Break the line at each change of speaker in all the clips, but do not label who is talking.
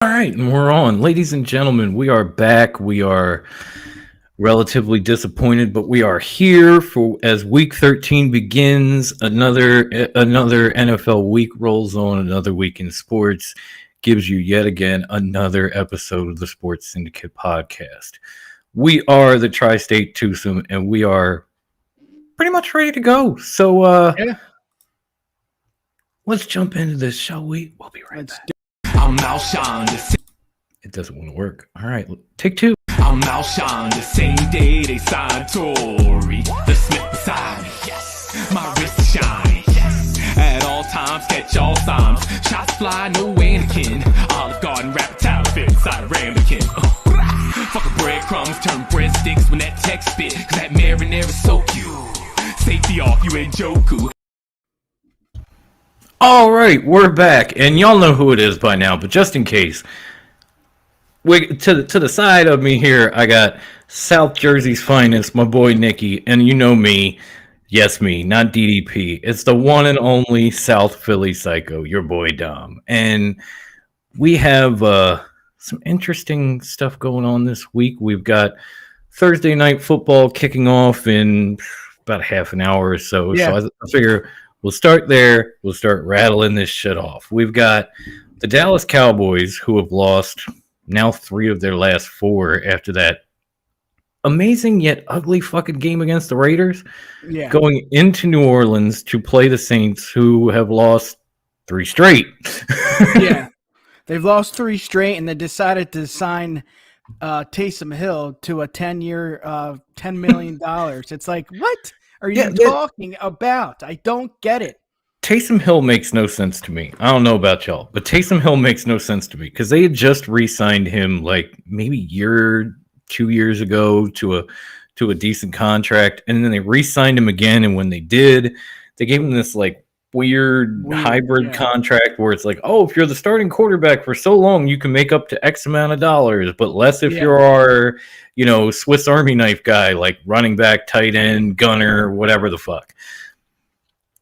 All right, and we're on. Ladies and gentlemen, we are back. We are relatively disappointed, but we are here for as week 13 begins. Another NFL week rolls on, another week in sports gives you yet again another episode of the Sports Syndicate podcast. We are the Tri-State Twosome, and we are pretty much ready to go. So let's jump into this, shall we? We'll be right back.
I'm Malshawn.
It doesn't want to work. All right, take two.
I'm Malshawn. The same day they signed Tory. The Smith beside me. Yes. My wrist is shiny. Yes. At all times, catch all signs. Shots fly, no Anakin. Olive Garden wrap outfit inside a ramekin. Fucking breadcrumbs turn breadsticks when that text spit. Cause that marinara soak you. Safety off, you ain't Joku.
All right, we're back, and y'all know who it is by now, but just in case, to the side of me here, I got South Jersey's finest, my boy Nicky, and you know me, yes me, not DDP. It's the one and only South Philly Psycho, your boy Dom, and we have some interesting stuff going on this week. We've got Thursday night football kicking off in about half an hour or so, so I figure we'll start there. We'll start rattling this shit off. We've got the Dallas Cowboys, who have lost now 3 of their last 4 after that amazing yet ugly fucking game against the Raiders. Yeah. Going into New Orleans to play the Saints, who have lost 3 straight.
Yeah. They've lost 3 straight, and they decided to sign Taysom Hill to a 10-year, $10 million. It's like, what are you talking about? I don't get it.
Taysom Hill makes no sense to me. I don't know about y'all, but Taysom Hill makes no sense to me because they had just re-signed him like maybe 2 years ago to a decent contract, and then they re-signed him again. And when they did, they gave him this like weird hybrid contract where it's like, oh, if you're the starting quarterback for so long, you can make up to X amount of dollars, but less if you're our, Swiss Army knife guy, like running back, tight end, gunner, whatever the fuck.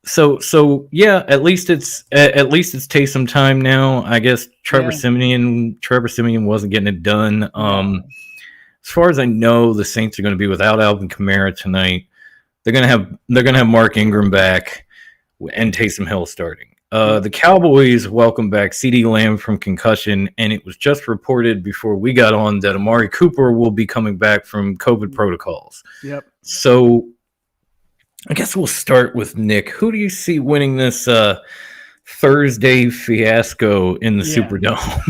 So yeah, at least it's Taysom time now. I guess Trevor Siemian wasn't getting it done. As far as I know, the Saints are going to be without Alvin Kamara tonight. They're gonna have Mark Ingram back and Taysom Hill starting. The Cowboys welcome back CeeDee Lamb from concussion, and it was just reported before we got on that Amari Cooper will be coming back from COVID protocols.
Yep.
So I guess we'll start with Nick. Who do you see winning this Thursday fiasco in the Superdome?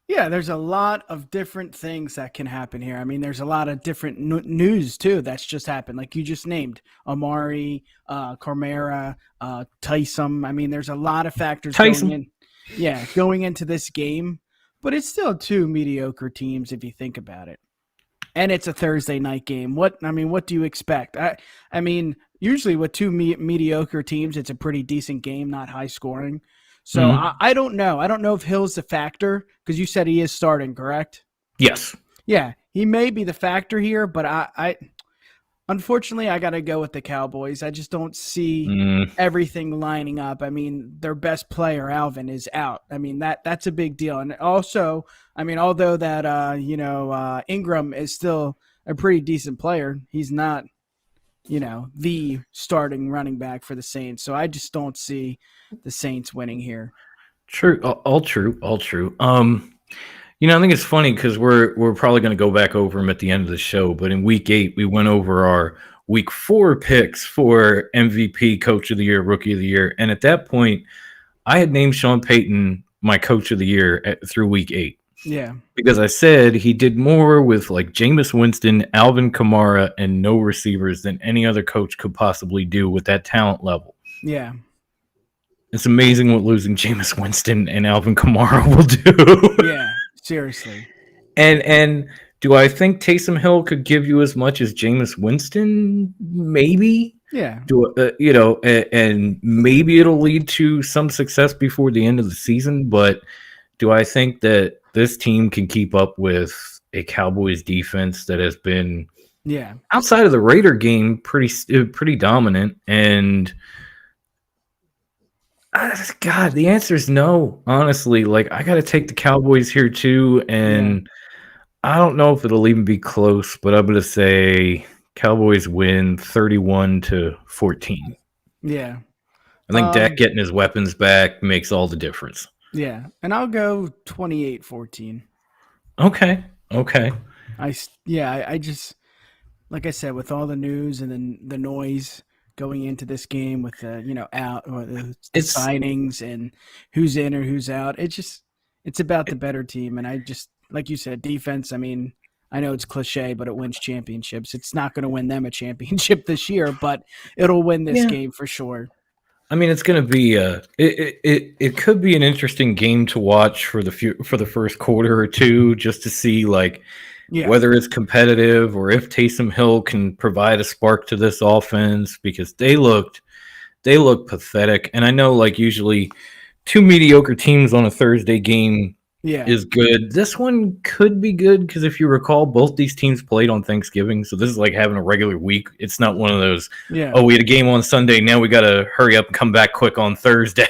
Yeah, there's a lot of different things that can happen here. I mean, there's a lot of different news, too, that's just happened. Like you just named Amari, Kamara, Taysom. I mean, there's a lot of factors going into this game. But it's still 2 mediocre teams if you think about it. And it's a Thursday night game. What do you expect? I mean, usually with 2 mediocre teams, it's a pretty decent game, not high scoring. So I don't know. I don't know if Hill's the factor because you said he is starting, correct?
Yes.
Yeah, he may be the factor here, but I unfortunately I got to go with the Cowboys. I just don't see everything lining up. I mean, their best player, Alvin, is out. I mean, that's a big deal. And also, I mean, although that Ingram is still a pretty decent player, he's not the starting running back for the Saints. So I just don't see the Saints winning here.
True. All true. I think it's funny because we're probably going to go back over them at the end of the show. But in week 8, we went over our week 4 picks for MVP, Coach of the Year, Rookie of the Year. And at that point, I had named Sean Payton my Coach of the Year through week 8.
Yeah.
Because I said he did more with like Jameis Winston, Alvin Kamara, and no receivers than any other coach could possibly do with that talent level.
Yeah.
It's amazing what losing Jameis Winston and Alvin Kamara will do.
Yeah, seriously.
And do I think Taysom Hill could give you as much as Jameis Winston? Maybe.
Yeah.
And maybe it'll lead to some success before the end of the season. But do I think that this team can keep up with a Cowboys defense that has been, outside of the Raider game, pretty dominant? And God, the answer is no. Honestly, like I got to take the Cowboys here too, and I don't know if it'll even be close, but I'm going to say Cowboys win 31-14.
Yeah.
I think Dak getting his weapons back makes all the difference.
Yeah. And I'll go 28-14.
Okay.
I just, like I said, with all the news and then the noise going into this game with the, the
It's
signings and who's in or who's out, it's about the better team. And I just, like you said, defense, I mean, I know it's cliche, but it wins championships. It's not going to win them a championship this year, but it'll win this game for sure.
I mean, it's going to be it could be an interesting game to watch for the first quarter or two, just to see whether it's competitive or if Taysom Hill can provide a spark to this offense, because they look pathetic. And I know usually two mediocre teams on a Thursday game is good. This one could be good because if you recall, both these teams played on Thanksgiving, so this is like having a regular week. It's not one of those, oh, we had a game on Sunday, now we got to hurry up and come back quick on Thursday.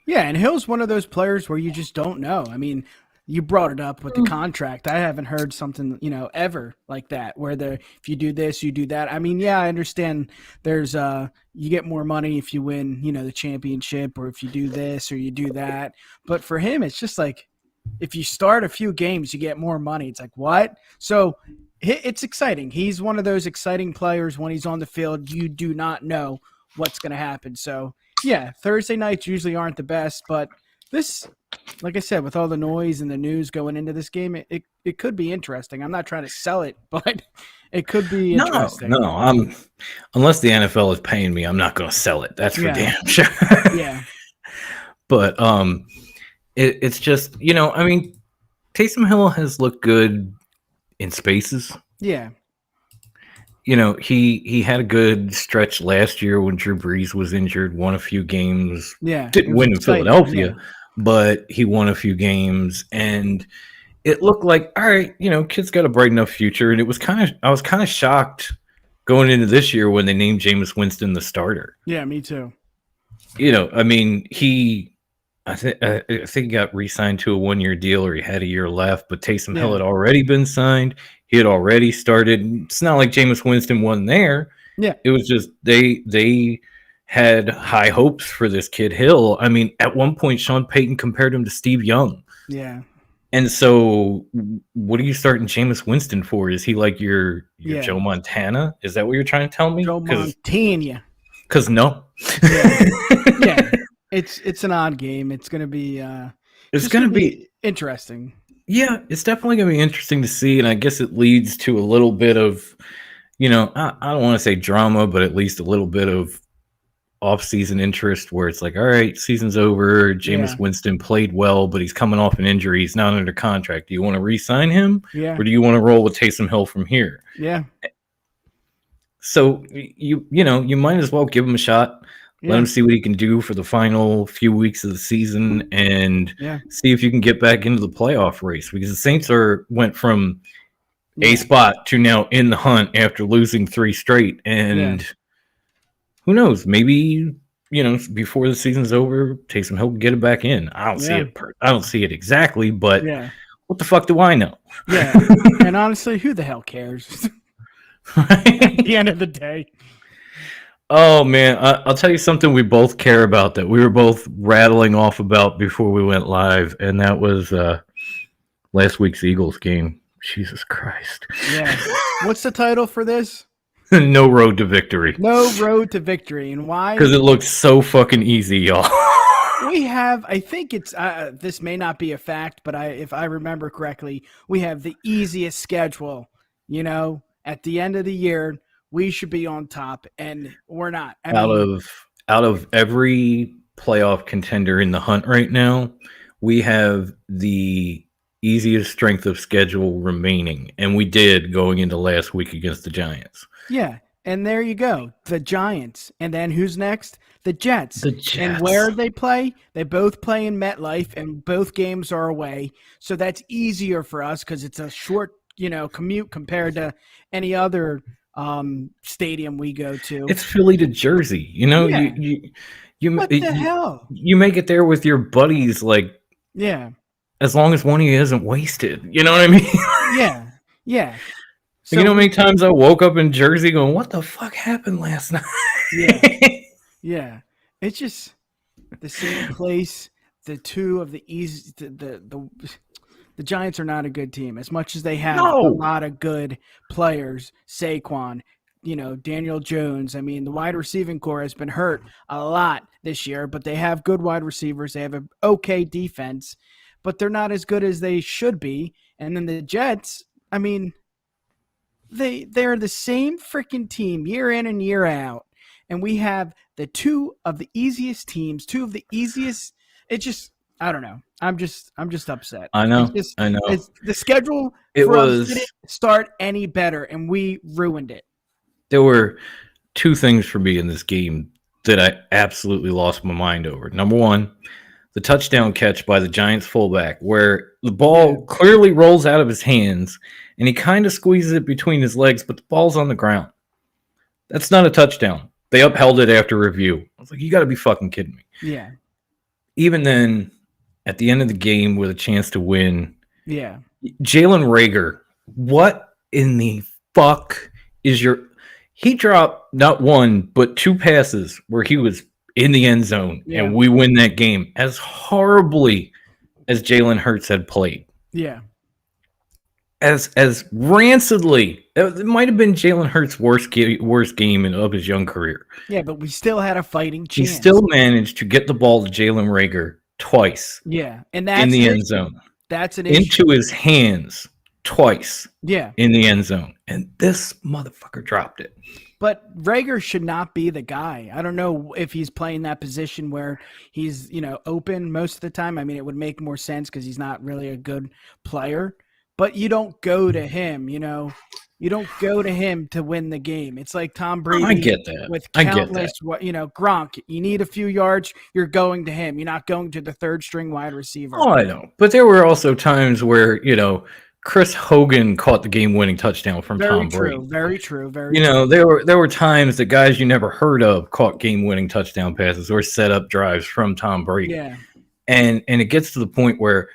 And Hill's one of those players where you just don't know. I mean, you brought it up with the contract. I haven't heard something, ever like that, where if you do this, you do that. I mean, I understand there's you get more money if you win, the championship, or if you do this or you do that. But for him, it's just like, if you start a few games, you get more money. It's like, what? So it's exciting. He's one of those exciting players. When he's on the field, you do not know what's going to happen. So, Thursday nights usually aren't the best. But this, like I said, with all the noise and the news going into this game, it could be interesting. I'm not trying to sell it, but it could be interesting.
No, unless the NFL is paying me, I'm not going to sell it. That's for damn sure. But it's just, I mean, Taysom Hill has looked good in spaces.
Yeah.
He had a good stretch last year when Drew Brees was injured, won a few games.
Yeah.
Didn't win in Philadelphia, but he won a few games, and it looked like, all right, kid's got a bright enough future. And I was kind of shocked going into this year when they named Jameis Winston the starter.
Yeah, me too.
I mean, I think he got re-signed to a one-year deal, or he had a year left, but Taysom Hill had already been signed. He had already started. It's not like Jameis Winston wasn't there.
Yeah.
It was just they had high hopes for this kid Hill. I mean, at one point, Sean Payton compared him to Steve Young.
Yeah.
And so what are you starting Jameis Winston for? Is he like your Joe Montana? Is that what you're trying to tell me?
Joe Montana.
Because no.
Yeah. It's an odd game. It's going to be interesting.
Yeah, it's definitely going to be interesting to see, and I guess it leads to a little bit of, I don't want to say drama, but at least a little bit of off-season interest where it's like, all right, season's over. Jameis Winston played well, but he's coming off an injury. He's not under contract. Do you want to re-sign him?
Yeah.
Or do you want to roll with Taysom Hill from here?
Yeah.
So you might as well give him a shot. Let him see what he can do for the final few weeks of the season, and see if you can get back into the playoff race, because the Saints went from a spot to now in the hunt after losing 3 straight. And who knows, maybe, before the season's over, Taysom Hill can get it back in. I don't see it. I don't see it exactly, but what the fuck do I know?
Yeah. And honestly, who the hell cares? At the end of the day.
Oh, man, I'll tell you something we both care about that we were both rattling off about before we went live, and that was last week's Eagles game. Jesus Christ.
Yeah. What's the title for this?
No road to victory.
No road to victory. And why?
Because it looks so fucking easy, y'all.
We have, I think it's, this may not be a fact, but if I remember correctly, we have the easiest schedule, at the end of the year. We should be on top, and we're not.
Out of every playoff contender in the hunt right now, we have the easiest strength of schedule remaining, and we did going into last week against the Giants.
Yeah, and there you go, the Giants. And then who's next? The Jets. And where they play? They both play in MetLife, and both games are away. So that's easier for us because it's a short, commute compared to any other stadium we go to.
It's Philly to Jersey.
What the hell?
You make it there with your buddies, like,
Yeah.
as long as one of you isn't wasted. You know what I mean?
Yeah. Yeah.
So, you know how many times I woke up in Jersey going, what the fuck happened last night?
Yeah. Yeah. It's just the same place. The two of the easy the Giants are not a good team. As much as they have a lot of good players, Saquon, Daniel Jones. I mean, the wide receiving core has been hurt a lot this year, but they have good wide receivers. They have an okay defense, but they're not as good as they should be. And then the Jets, I mean, they're the same freaking team year in and year out. And we have the two of the easiest teams, two of the easiest. It just, I don't know. I'm just upset.
I know.
It's the schedule for us didn't start any better, and we ruined it.
There were two things for me in this game that I absolutely lost my mind over. Number one, the touchdown catch by the Giants fullback, where the ball clearly rolls out of his hands, and he kind of squeezes it between his legs, but the ball's on the ground. That's not a touchdown. They upheld it after review. I was like, you got to be fucking kidding me.
Yeah.
Even then, at the end of the game with a chance to win,
Jalen
Reagor, what in the fuck is your... He dropped not one, but two passes where he was in the end zone, and we win that game as horribly as Jalen Hurts had played.
Yeah.
As rancidly. It might have been Jalen Hurts' worst game of his young career.
Yeah, but we still had a fighting chance.
He still managed to get the ball to Jalen Reagor twice.
Yeah, and that's
in the end zone.
That's an issue.
Into his hands twice.
Yeah.
In the end zone. And this motherfucker dropped it.
But Reagor should not be the guy. I don't know if he's playing that position where he's, open most of the time. I mean, it would make more sense because he's not really a good player. But you don't go to him, You don't go to him to win the game. It's like Tom Brady.
I get that.
With countless, Gronk. You need a few yards, you're going to him. You're not going to the third string wide receiver.
Oh, I know. But there were also times where, Chris Hogan caught the game-winning touchdown from Tom Brady.
Very true.
There were times that guys you never heard of caught game-winning touchdown passes or set up drives from Tom Brady.
Yeah.
And it gets to the point where,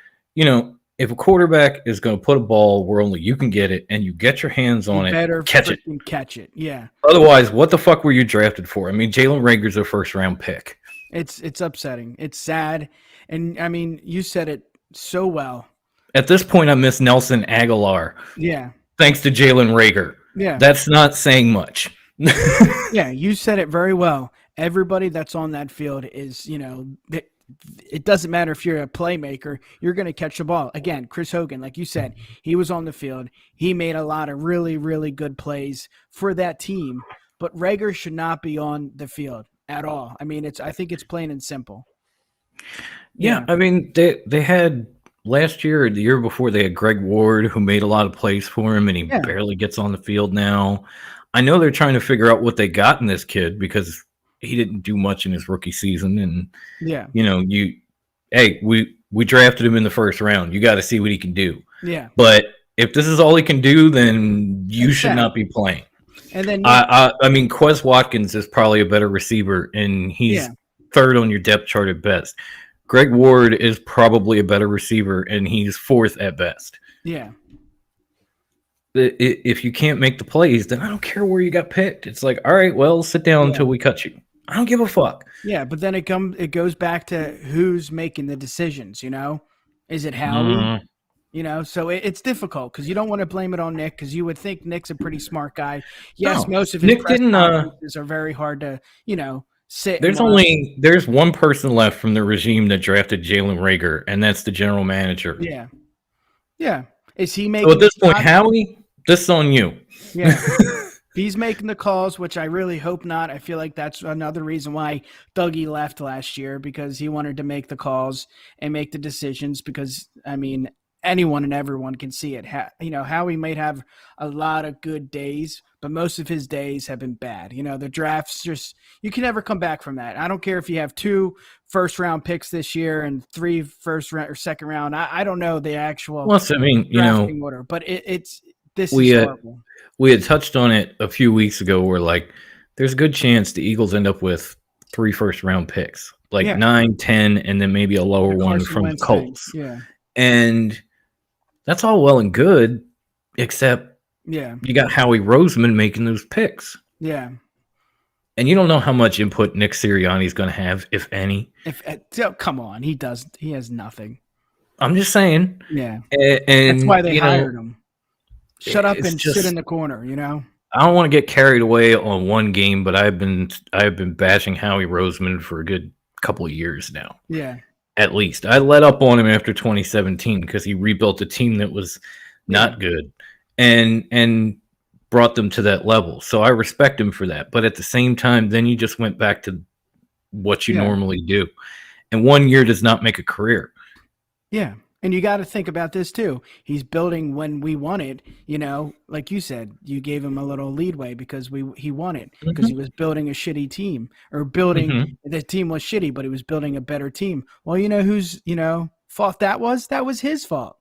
if a quarterback is going to put a ball where only you can get it and you get your hands on it, catch it. Yeah.
Otherwise,
what the fuck were you drafted for? I mean, Jalen Reagor's a first-round pick.
It's upsetting. It's sad. And, I mean, you said it so well.
At this point, I miss Nelson Aguilar.
Yeah.
Thanks to Jalen Reagor.
Yeah.
That's not saying much.
Yeah, you said it very well. Everybody that's on that field is, it doesn't matter if you're a playmaker, you're going to catch the ball. Again, Chris Hogan, like you said, he was on the field. He made a lot of really, really good plays for that team. But Reagor should not be on the field at all. I mean, I think it's plain and simple.
Yeah. I mean, they had... Last year or the year before, they had Greg Ward, who made a lot of plays for him, and he barely gets on the field now. I know they're trying to figure out what they got in this kid because he didn't do much in his rookie season. And, we drafted him in the first round. You got to see what he can do.
Yeah.
But if this is all he can do, then you should not be playing. And then I mean, Quez Watkins is probably a better receiver, and he's third on your depth chart at best. Greg Ward is probably a better receiver, and he's fourth at best.
Yeah.
If you can't make the plays, then I don't care where you got picked. It's like, all right, well, sit down until we cut you. I don't give a fuck.
Yeah, but then it goes back to who's making the decisions, Is it Howie? So it's difficult because you don't want to blame it on Nick because you would think Nick's a pretty smart guy. Yes, most of his press conferences are very hard to, sit.
There's one person left from the regime that drafted Jalen Reagor, and that's the general manager.
Yeah. Yeah. Is he making?
So at this point, Howie, this is on you.
Yeah. He's making the calls, which I really hope not. I feel like that's another reason why Dougie left last year because he wanted to make the calls and make the decisions because, I mean, anyone and everyone can see it. Howie might have a lot of good days, but most of his days have been bad. The drafts you can never come back from that. I don't care if you have 2 first-round picks this year and 3 first round or second round. I don't know the actual drafting order, but this is horrible.
We had touched on it a few weeks ago where, there's a good chance the Eagles end up with 3 first-round picks, like
Yeah.
9, 10, and then maybe a lower one
Carson
from the
Wentz thing.
Colts.
Yeah.
And that's all well and good, except
Yeah.
you got Howie Roseman making those picks.
Yeah.
And you don't know how much input Nick Sirianni's going to have, if any.
Come on, he has nothing.
I'm just saying.
Yeah.
And
that's why they hired him. Shut up and
just,
sit in the corner, you know?
I don't want to get carried away on one game, but I've been bashing Howie Roseman for a good couple of years now.
Yeah.
At least. I let up on him after 2017 because he rebuilt a team that was not good and brought them to that level. So I respect him for that. But at the same time, then you just went back to what you normally do. And 1 year does not make a career.
Yeah. And you got to think about this too. He's building when we wanted, you know, like you said, you gave him a little leadway because he wanted, because he was building a shitty team, or building the team was shitty, but he was building a better team. Well, you know whose, you know, fault that was? That was his fault.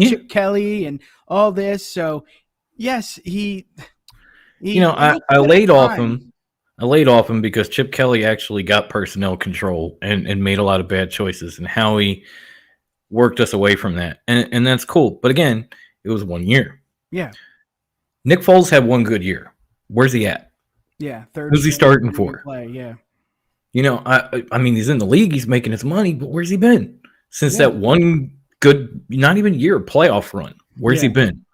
Chip Kelly and all this. So yes, he
you know, I laid off him. I laid off him because Chip Kelly actually got personnel control and made a lot of bad choices, and Howie worked us away from that. And that's cool. But again, it was 1 year.
Yeah.
Nick Foles had one good year. Where's he at?
Yeah.
Who's he starting for?
Play, yeah.
You know, I mean, he's in the league. He's making his money, but where's he been? Since that one good, not even year, playoff run. Where's he been?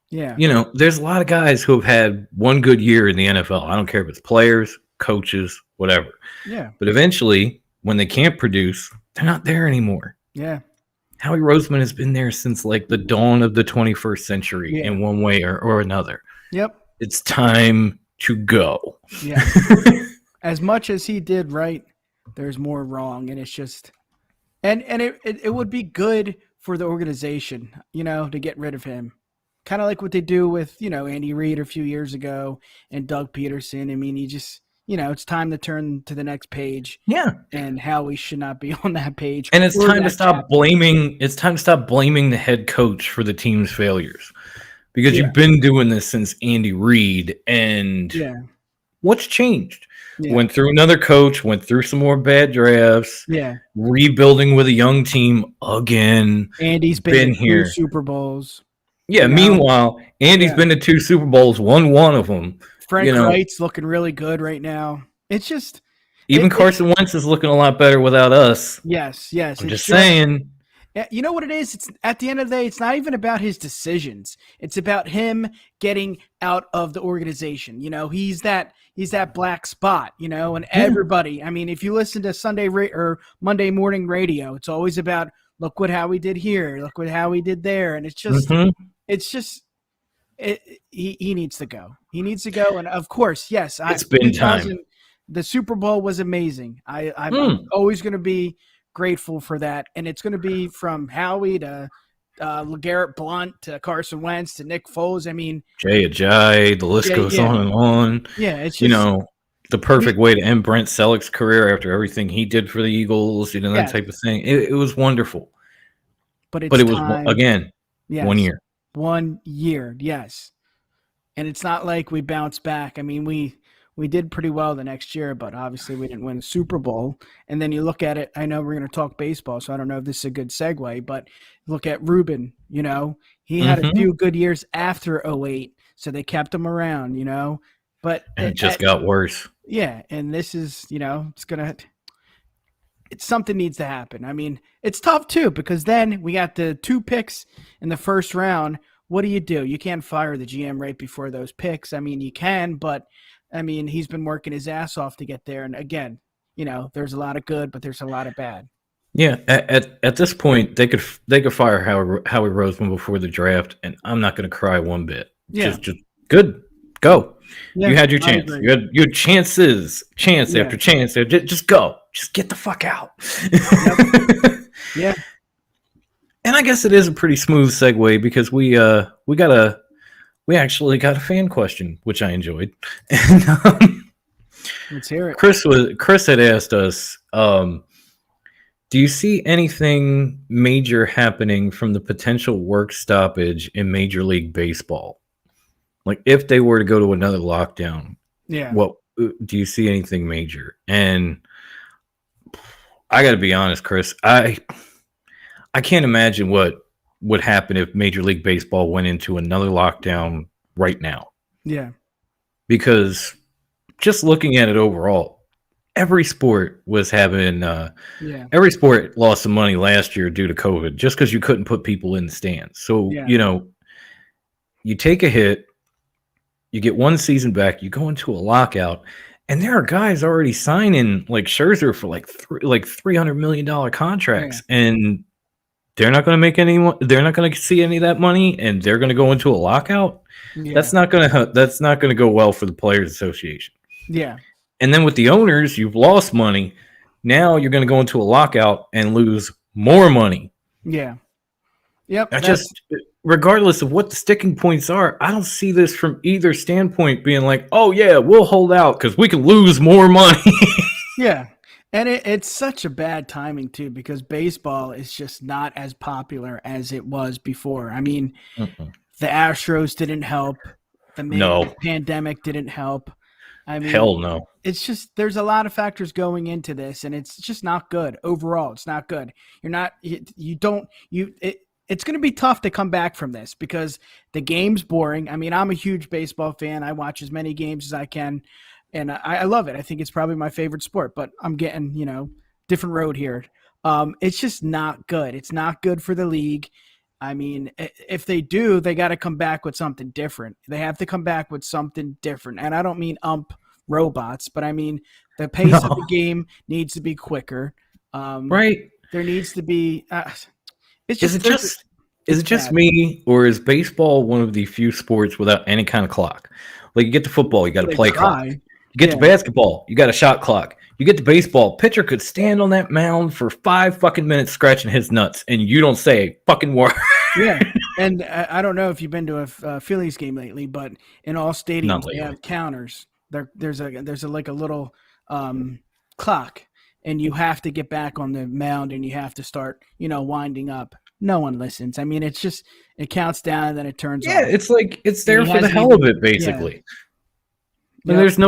Yeah.
You know, there's a lot of guys who have had one good year in the NFL. I don't care if it's players, coaches, whatever.
Yeah.
But eventually, when they can't produce, they're not there anymore.
Yeah.
Howie Roseman has been there since like the dawn of the 21st century in one way or another.
Yep.
It's time to go.
Yeah. As much as he did right, there's more wrong. And it's just, and it would be good for the organization, you know, to get rid of him. Kind of like what they do with, you know, Andy Reid a few years ago and Doug Peterson. I mean, he just, you know, it's time to turn to the next page.
Yeah.
And Howie should not be on that page.
And it's time to stop blaming. It's time to stop blaming the head coach for the team's failures, because you've been doing this since Andy Reid. And what's changed? Yeah. Went through another coach, went through some more bad drafts.
Yeah.
Rebuilding with a young team again.
Andy's been here. 2 Super Bowls.
Yeah. Meanwhile, Andy's been to 2 Super Bowls, won one of them.
Frank Wright's looking really good right now. It's just
even Carson Wentz is looking a lot better without us.
Yes.
I'm just saying.
You know what it is? It's at the end of the day, it's not even about his decisions. It's about him getting out of the organization. You know, he's that black spot, you know, and everybody, I mean, if you listen to Sunday or Monday morning radio, it's always about, look what Howie did here, look what Howie did there. And it's just, he needs to go. He needs to go. And of course, yes,
it's been time.
The Super Bowl was amazing. I'm always going to be grateful for that. And it's going to be from Howie to LeGarrette Blount to Carson Wentz to Nick Foles. I mean,
Jay Ajayi, the list goes on and on.
Yeah, it's just,
you know, the perfect way to end Brent Selleck's career after everything he did for the Eagles, you know, that type of thing. It was wonderful. But it was, again, 1 year.
1 year, yes. And it's not like we bounced back. I mean, we did pretty well the next year, but obviously we didn't win the Super Bowl. And then you look at it, I know we're going to talk baseball, so I don't know if this is a good segue, but look at Ruben, you know. He had a few good years after 2008, so they kept him around, you know. But
it just got worse.
Yeah, and this is, you know, something needs to happen. I mean, it's tough too, because then we got the 2 picks in the first round. What do? You can't fire the GM right before those picks. I mean, you can, but I mean, he's been working his ass off to get there. And again, you know, there's a lot of good, but there's a lot of bad.
Yeah, at this point, they could fire Howie Roseman before the draft, and I'm not going to cry one bit.
Yeah,
just good, go.
Yeah,
you had your chance. You had chance after chance. Just go. Just get the fuck out.
Yep. Yeah.
And I guess it is a pretty smooth segue, because we actually got a fan question, which I enjoyed. And,
let's hear it.
Chris had asked us, do you see anything major happening from the potential work stoppage in Major League Baseball? Like, if they were to go to another lockdown, what do you see anything major? And I got to be honest, Chris. I can't imagine what would happen if Major League Baseball went into another lockdown right now.
Yeah.
Because just looking at it overall, every sport was having every sport lost some money last year due to COVID just because you couldn't put people in the stands. So, you take a hit, you get one season back, you go into a lockout, and there are guys already signing like Scherzer for like $300 million contracts, and they're not going to make they're not going to see any of that money, and they're going to go into a lockout.
Yeah.
That's not going to go well for the Players Association.
Yeah.
And then with the owners, you've lost money. Now you're going to go into a lockout and lose more money.
Yeah. Yep.
Regardless of what the sticking points are, I don't see this from either standpoint being like, oh yeah, we'll hold out because we can lose more money.
Yeah. And it's such a bad timing too, because baseball is just not as popular as it was before. I mean, the Astros didn't help. The pandemic didn't help. I mean,
hell no.
It's just there's a lot of factors going into this, and it's just not good overall. It's not good. It's going to be tough to come back from this because the game's boring. I mean, I'm a huge baseball fan. I watch as many games as I can, and I love it. I think it's probably my favorite sport, but I'm getting, different road here. It's just not good. It's not good for the league. I mean, if they do, they got to come back with something different. They have to come back with something different. And I don't mean robots, but I mean the pace of the game needs to be quicker.
Right.
There needs to be
is it just me, or is baseball one of the few sports without any kind of clock? Like you get to football, you got a play clock. You get to basketball, you got a shot clock. You get to baseball, pitcher could stand on that mound for 5 fucking minutes scratching his nuts, and you don't say a fucking word.
Yeah, and I don't know if you've been to a Phillies game lately, but in all stadiums they have counters. There's a little clock, and you have to get back on the mound, and you have to start winding up. No one listens. I mean, it's just it counts down and then it turns off.
Yeah, it's like it's there for the hell of it, basically. Yeah. And there's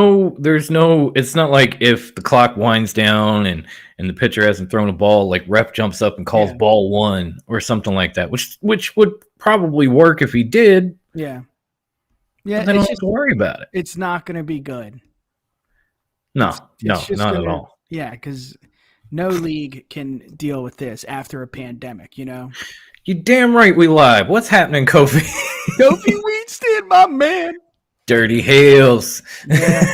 no, it's not like if the clock winds down and the pitcher hasn't thrown a ball, like ref jumps up and calls ball 1 or something like that, which would probably work if he did.
Yeah. Yeah.
But they don't have to worry about it.
It's not going to be good.
Not at all.
Yeah. Because no league can deal with this after a pandemic,
You damn right we live. What's happening, Kofi?
Kofi Wheatstein, my man.
Dirty Heels.
Yeah.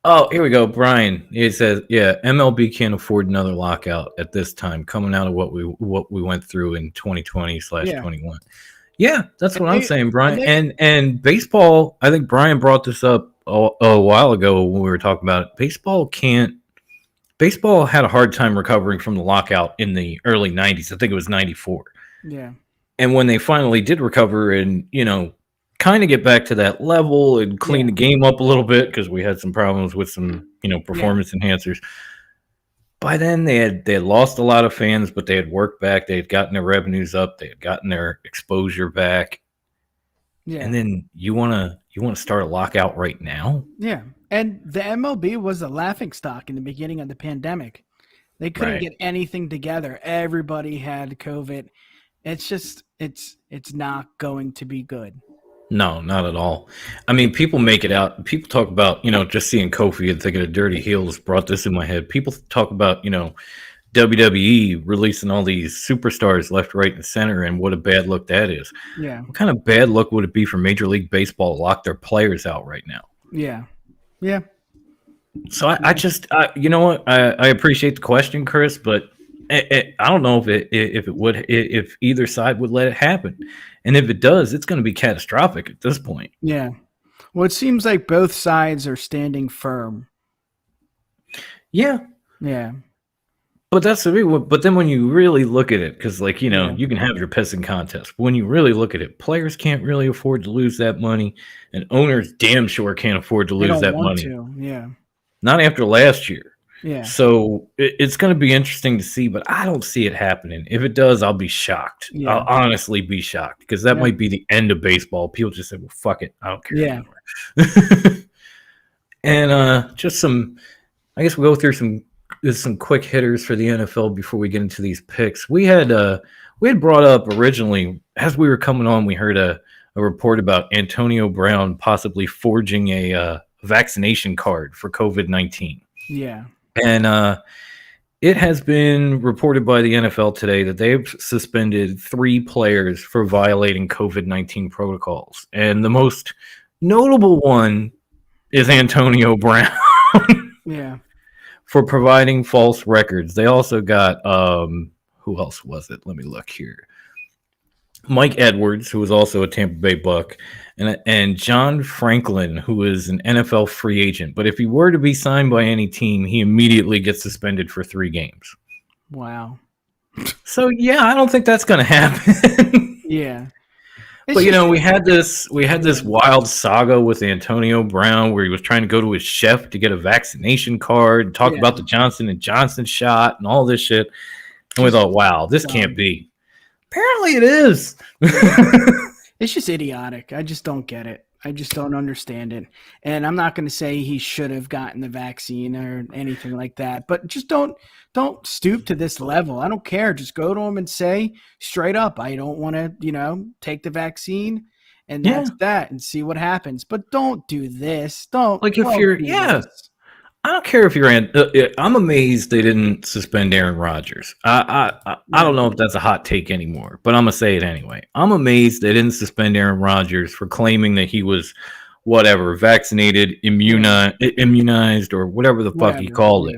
Oh, here we go. Brian, he says, MLB can't afford another lockout at this time, coming out of what we went through in 2020/21. Yeah, that's what I'm saying, Brian. And baseball, I think Brian brought this up a while ago when we were talking about it. Baseball had a hard time recovering from the lockout in the early 90s. I think it was 94.
Yeah.
And when they finally did recover and, kind of get back to that level and clean the game up a little bit because we had some problems with some, performance enhancers. By then they had lost a lot of fans, but they had worked back. They had gotten their revenues up. They had gotten their exposure back. Yeah. And then you want to start a lockout right now?
Yeah. And the MLB was a laughingstock in the beginning of the pandemic. They couldn't get anything together. Everybody had COVID. It's just it's not going to be good.
No, not at all. I mean, people make it out. People talk about, just seeing Kofi and thinking of Dirty Heels brought this in my head. People talk about, WWE releasing all these superstars left, right, and center, and what a bad look that is.
Yeah.
What kind of bad look would it be for Major League Baseball to lock their players out right now?
Yeah. Yeah.
So I just, you know what? I appreciate the question, Chris, but I don't know if either side would let it happen. And if it does, it's going to be catastrophic at this point.
Yeah. Well, it seems like both sides are standing firm.
Yeah.
Yeah.
But but then when you really look at it, because you can have your pissing contest. But when you really look at it, players can't really afford to lose that money, and owners damn sure can't afford to lose that money.
Yeah.
Not after last year.
Yeah.
So it's going to be interesting to see, but I don't see it happening. If it does, I'll be shocked. Yeah. I'll honestly be shocked because that might be the end of baseball. People just say, well, fuck it. I don't care anymore. And just I guess we'll go through some some quick hitters for the NFL before we get into these picks. We had brought up originally as we were coming on. We heard a report about Antonio Brown possibly forging a vaccination card for COVID-19.
Yeah,
and it has been reported by the NFL today that they've suspended 3 players for violating COVID-19 protocols, and the most notable one is Antonio Brown.
yeah.
For providing false records. They also got who else was it? Let me look here. Mike Edwards, who was also a Tampa Bay Buck, and John Franklin, who is an NFL free agent. But if he were to be signed by any team, he immediately gets suspended for 3 games.
Wow.
So yeah, I don't think that's going to happen.
Yeah.
But we had this wild saga with Antonio Brown where he was trying to go to his chef to get a vaccination card, talk about the Johnson & Johnson shot and all this shit. And we thought, wow, this can't be. Apparently it is.
It's just idiotic. I just don't get it. I just don't understand it. And I'm not going to say he should have gotten the vaccine or anything like that, but just don't stoop to this level. I don't care. Just go to him and say straight up, I don't want to, take the vaccine, and that's that, and see what happens. But don't do this. Don't.
Like if you're, this. I don't care if you're I'm amazed they didn't suspend Aaron Rodgers. I don't know if that's a hot take anymore, but I'm gonna say it anyway. I'm amazed they didn't suspend Aaron Rodgers for claiming that he was vaccinated, immunized, or whatever the fuck he called it.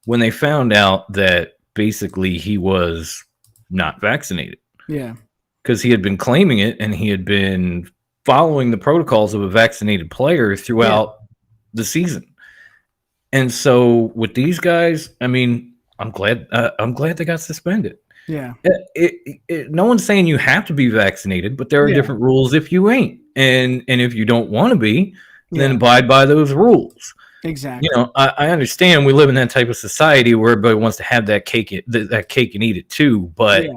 When they found out that basically he was not vaccinated.
Yeah.
Because he had been claiming it and he had been following the protocols of a vaccinated player throughout the season. And so with these guys, I mean, I'm glad they got suspended.
Yeah.
No one's saying you have to be vaccinated, but there are different rules if you ain't. And if you don't want to be, then abide by those rules.
Exactly.
I understand we live in that type of society where everybody wants to have that cake and eat it too. But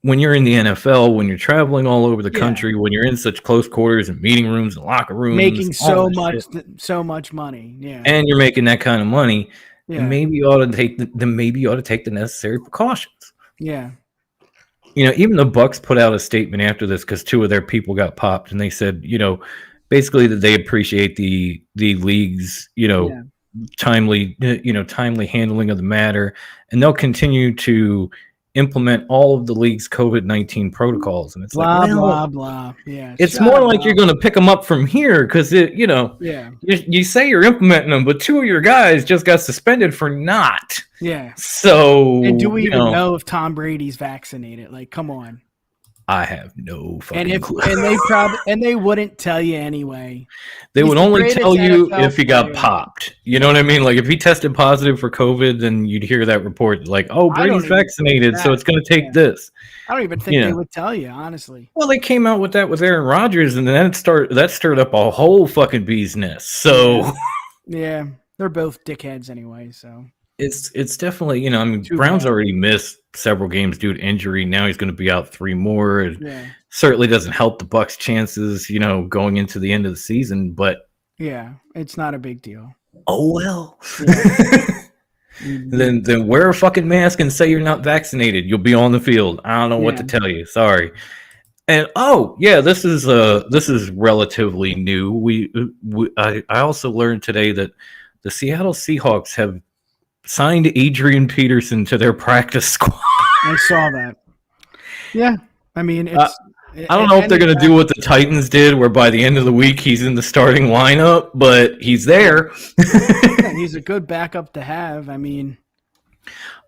when you're in the NFL, when you're traveling all over the country, when you're in such close quarters and meeting rooms and locker rooms,
making so much money,
and you're making that kind of money, maybe you ought to take the necessary precautions.
Yeah.
Even the Bucks put out a statement after this because 2 of their people got popped, and they said, basically that they appreciate the league's, timely handling of the matter, and they'll continue to implement all of the league's COVID-19 protocols. And it's
blah, blah, blah. Yeah.
It's more like you're going to pick them up from here because you say you're implementing them, but 2 of your guys just got suspended for not.
Yeah.
So,
and do we even know if Tom Brady's vaccinated? Like, come on.
I have no fucking clue.
And they wouldn't tell you anyway.
They would only tell you if he got popped. You know what I mean? Like if he tested positive for COVID, then you'd hear that report like, "Oh, Brady's vaccinated, so it's going to take this."
I don't even think they would tell you, honestly.
Well, they came out with that with Aaron Rodgers, and then that stirred up a whole fucking bee's nest. So
yeah, they're both dickheads anyway. So
it's definitely Brown's already missed several games due to injury. Now he's going to be out 3 more. It certainly doesn't help the Bucks' chances, going into the end of the season. But
it's not a big deal.
Oh well. Then wear a fucking mask and say you're not vaccinated. You'll be on the field. I don't know what to tell you. Sorry. And this is relatively new. I also learned today that the Seattle Seahawks have signed Adrian Peterson to their practice squad.
I saw that. Yeah. I mean,
I don't know if they're going to do what the Titans did, where by the end of the week he's in the starting lineup, but he's there.
He's a good backup to have. I mean,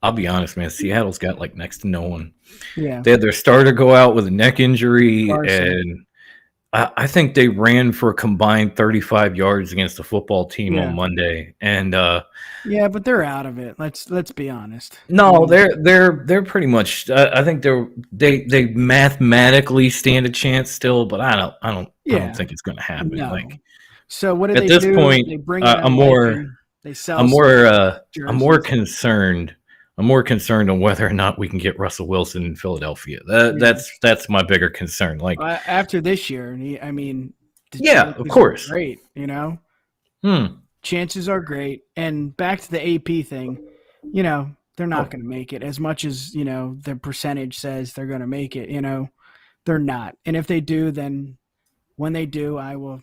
I'll be honest, man. Seattle's got like next to no one.
Yeah.
They had their starter go out with a neck injury, and I think they ran for a combined 35 yards against the football team on Monday. And
but they're out of it. Let's be honest.
No, they're pretty much. I think they mathematically stand a chance still, but I don't think it's going to happen.
No.
Like,
so what do
at
they
this
do?
point,
They bring
I'm more concerned. I'm more concerned on whether or not we can get Russell Wilson in Philadelphia. That's my bigger concern. Like
after this year, I mean,
of course,
great. chances are great. And back to the AP thing, they're not going to make it as much as, the percentage says they're going to make it, they're not. And if they do, then when they do, I will,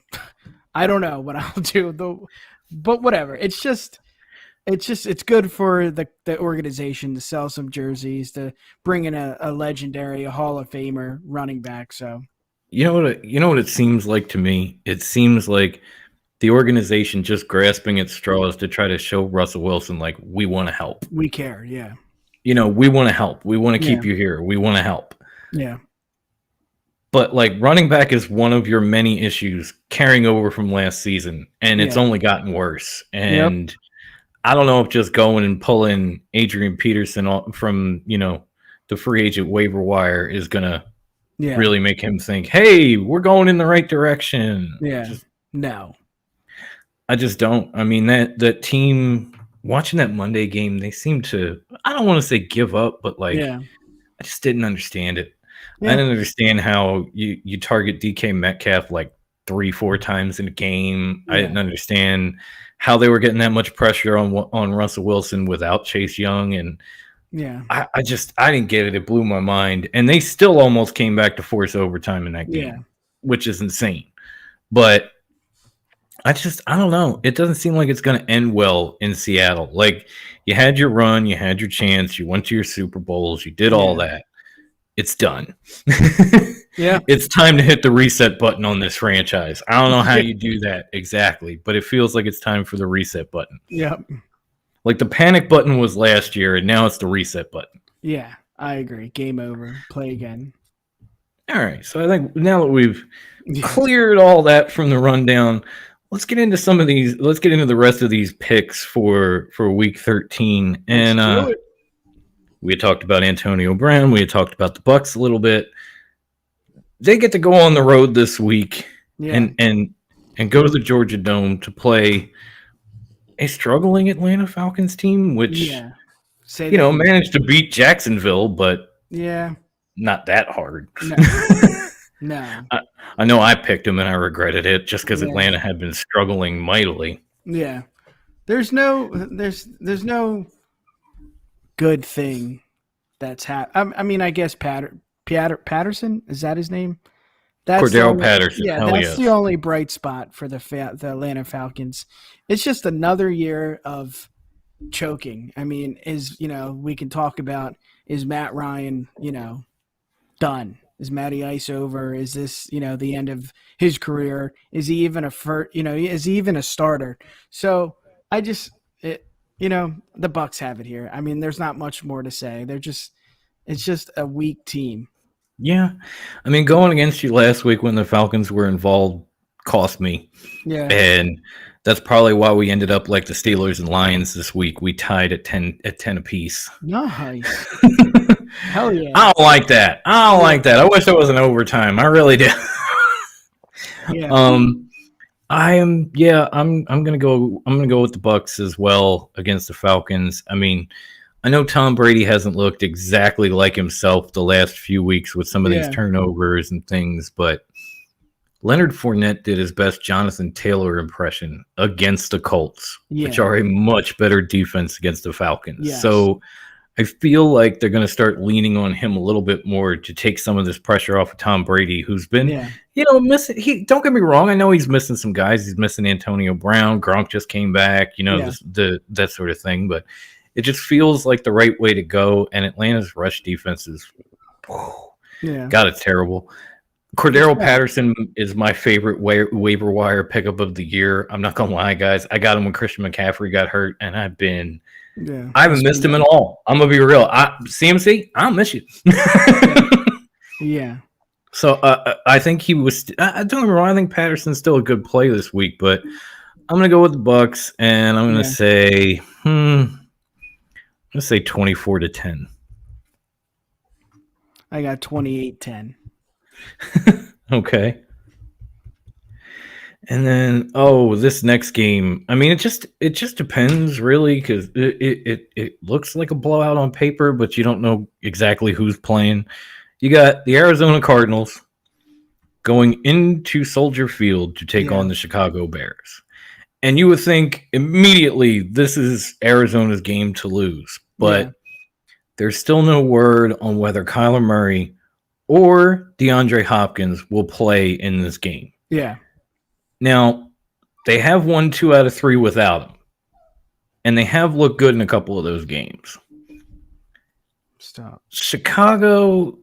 I don't know what I'll do though, but whatever. It's good for the organization to sell some jerseys, to bring in a legendary, a Hall of Famer running back. So,
you know what it seems like to me? It seems like the organization just grasping at straws to try to show Russell Wilson, like, we want to help.
We care, yeah.
We want to help. We want to keep you here. We want to help.
Yeah.
But, like, running back is one of your many issues carrying over from last season, and it's only gotten worse. And I don't know if just going and pulling Adrian Peterson from, the free agent waiver wire is going to really make him think, hey, we're going in the right direction.
Yeah. No.
I just don't. I mean, that team, watching that Monday game, they seemed to, I don't want to say give up, but I just didn't understand it. Yeah. I didn't understand how you target DK Metcalf like 3-4 times in a game. Yeah. I didn't understand how they were getting that much pressure on Russell Wilson without Chase Young. And I didn't get it. It blew my mind. And they still almost came back to force overtime in that game, which is insane. But I don't know. It doesn't seem like it's going to end well in Seattle. Like, you had your run, you had your chance, you went to your Super Bowls, you did all that. It's done. It's time to hit the reset button on this franchise. I don't know how you do that exactly, but it feels like it's time for the reset button.
Yep.
Like, the panic button was last year, and now it's the reset button.
Yeah, I agree. Game over. Play again.
All right. So I think now that we've cleared all that from the rundown, let's get into some of these. Let's get into the rest of these picks for week 13. And we had talked about Antonio Brown. We had talked about the Bucs a little bit. They get to go on the road this week and go to the Georgia Dome to play a struggling Atlanta Falcons team, which managed to beat Jacksonville, but not that hard.
No.
I know I picked them and I regretted it just because Atlanta had been struggling mightily.
Yeah. There's no good thing that's happened. I mean, I guess Patterson, is that his name? That's
Cordell Patterson.
Yeah, that's the only bright spot for the Atlanta Falcons. It's just another year of choking. I mean, we can talk about, is Matt Ryan, done? Is Matty Ice over? Is this, the end of his career? Is he even is he even a starter? So the Bucs have it here. I mean, there's not much more to say. It's just a weak team.
Yeah. I mean, going against you last week when the Falcons were involved cost me. Yeah. And that's probably why we ended up like the Steelers and Lions this week. We tied at 10 apiece.
Nice. Hell yeah.
I don't like that. I wish it was an overtime. I really did.
Yeah.
I'm gonna go with the Bucs as well against the Falcons. I mean, I know Tom Brady hasn't looked exactly like himself the last few weeks with some of these turnovers and things, but Leonard Fournette did his best Jonathan Taylor impression against the Colts, which are a much better defense against the Falcons. Yes. So I feel like they're going to start leaning on him a little bit more to take some of this pressure off of Tom Brady, who's been, missing. Don't get me wrong. I know he's missing some guys. He's missing Antonio Brown. Gronk just came back, that sort of thing. But it just feels like the right way to go. And Atlanta's rush defense is, God, it's terrible. Cordero Patterson is my favorite waiver wire pickup of the year. I'm not going to lie, guys. I got him when Christian McCaffrey got hurt, and I haven't missed him at all. I'm going to be real. CMC, I'll miss you.
Yeah.
So I think he was don't get me wrong, I think Patterson's still a good play this week, but I'm going to go with the Bucs, and I'm going to say 24-10.
I got 28-10.
Okay. And then, this next game. I mean, it just depends, really, because it looks like a blowout on paper, but you don't know exactly who's playing. You got the Arizona Cardinals going into Soldier Field to take on the Chicago Bears. And you would think immediately this is Arizona's game to lose. But there's still no word on whether Kyler Murray or DeAndre Hopkins will play in this game.
Yeah.
Now, they have won 2 out of 3 without him. And they have looked good in a couple of those games.
Stop.
Chicago,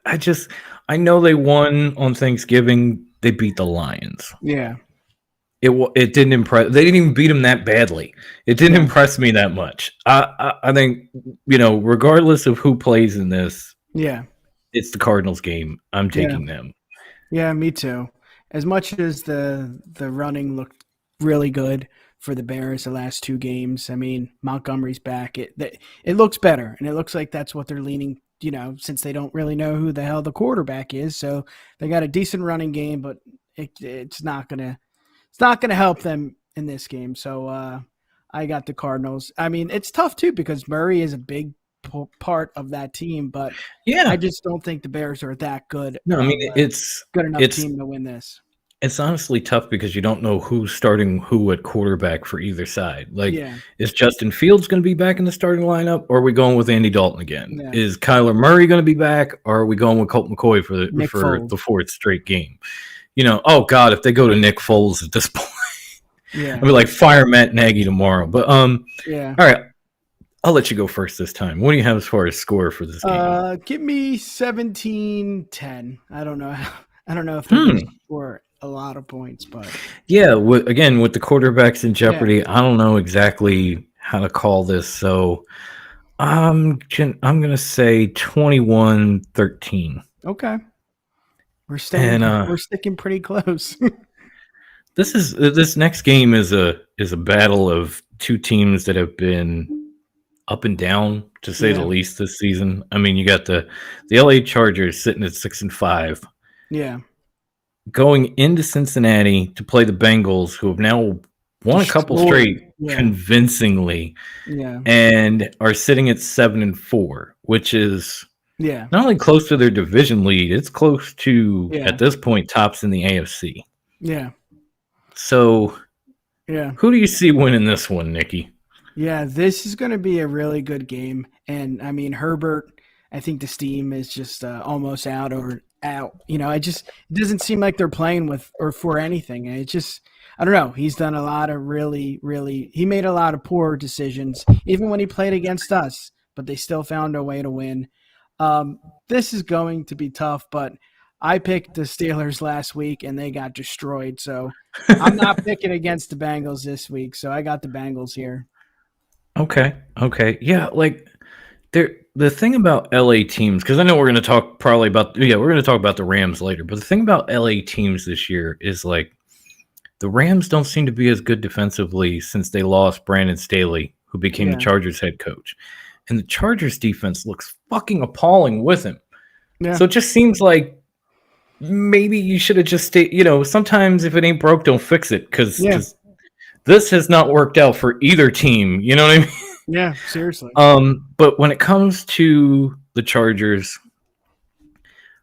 I know they won on Thanksgiving. They beat the Lions.
Yeah.
It didn't impress. They didn't even beat them that badly. It didn't impress me that much. I think, regardless of who plays in this, it's the Cardinals game. I'm taking them.
Yeah, me too. As much as the running looked really good for the Bears the last 2 games, I mean, Montgomery's back. It looks better, and it looks like that's what they're leaning, since they don't really know who the hell the quarterback is. So they got a decent running game, but it's not gonna help them in this game. So I got the Cardinals. I mean, it's tough too because Murray is a big part of that team, but I just don't think the Bears are that good.
No, I mean, it's
good enough team to win this.
It's honestly tough because you don't know who's starting who at quarterback for either side. Is Justin Fields going to be back in the starting lineup, or are we going with Andy Dalton again? Yeah. Is Kyler Murray going to be back, or are we going with Colt McCoy for the 4th straight game? Oh God, if they go to Nick Foles at this point, I'll be like, fire Matt Nagy tomorrow. But all right, I'll let you go first this time. What do you have as far as score for this game?
Give me 17-10. I don't know if they're going to score a lot of points, but
again with the quarterbacks in jeopardy, I don't know exactly how to call this, so I'm gonna say 21-13.
Okay, we're sticking pretty close.
This next game is a battle of 2 teams that have been up and down, to say the least, this season. I mean, you got the LA Chargers sitting at 6-5.
Yeah.
Going into Cincinnati to play the Bengals, who have now won a couple straight convincingly, and are sitting at 7-4, which is not only close to their division lead, it's close to, at this point, tops in the AFC.
Yeah.
So, who do you see winning this one, Nikki?
Yeah, this is going to be a really good game. And, I mean, Herbert, I think the steam is just almost out. It doesn't seem like they're playing with or for anything. I don't know. He's done a lot of he made a lot of poor decisions, even when he played against us, but they still found a way to win. This is going to be tough, but I picked the Steelers last week and they got destroyed. So I'm not picking against the Bengals this week. So I got the Bengals here.
Okay. Yeah, the thing about LA teams, because I know we're going to talk probably about the Rams later, but the thing about LA teams this year is the Rams don't seem to be as good defensively since they lost Brandon Staley, who became the Chargers head coach. And the Chargers defense looks fucking appalling with him. Yeah. So it just seems like maybe you should have just stayed, sometimes if it ain't broke, don't fix it, because this has not worked out for either team. You know what I mean?
Yeah, seriously.
But when it comes to the Chargers,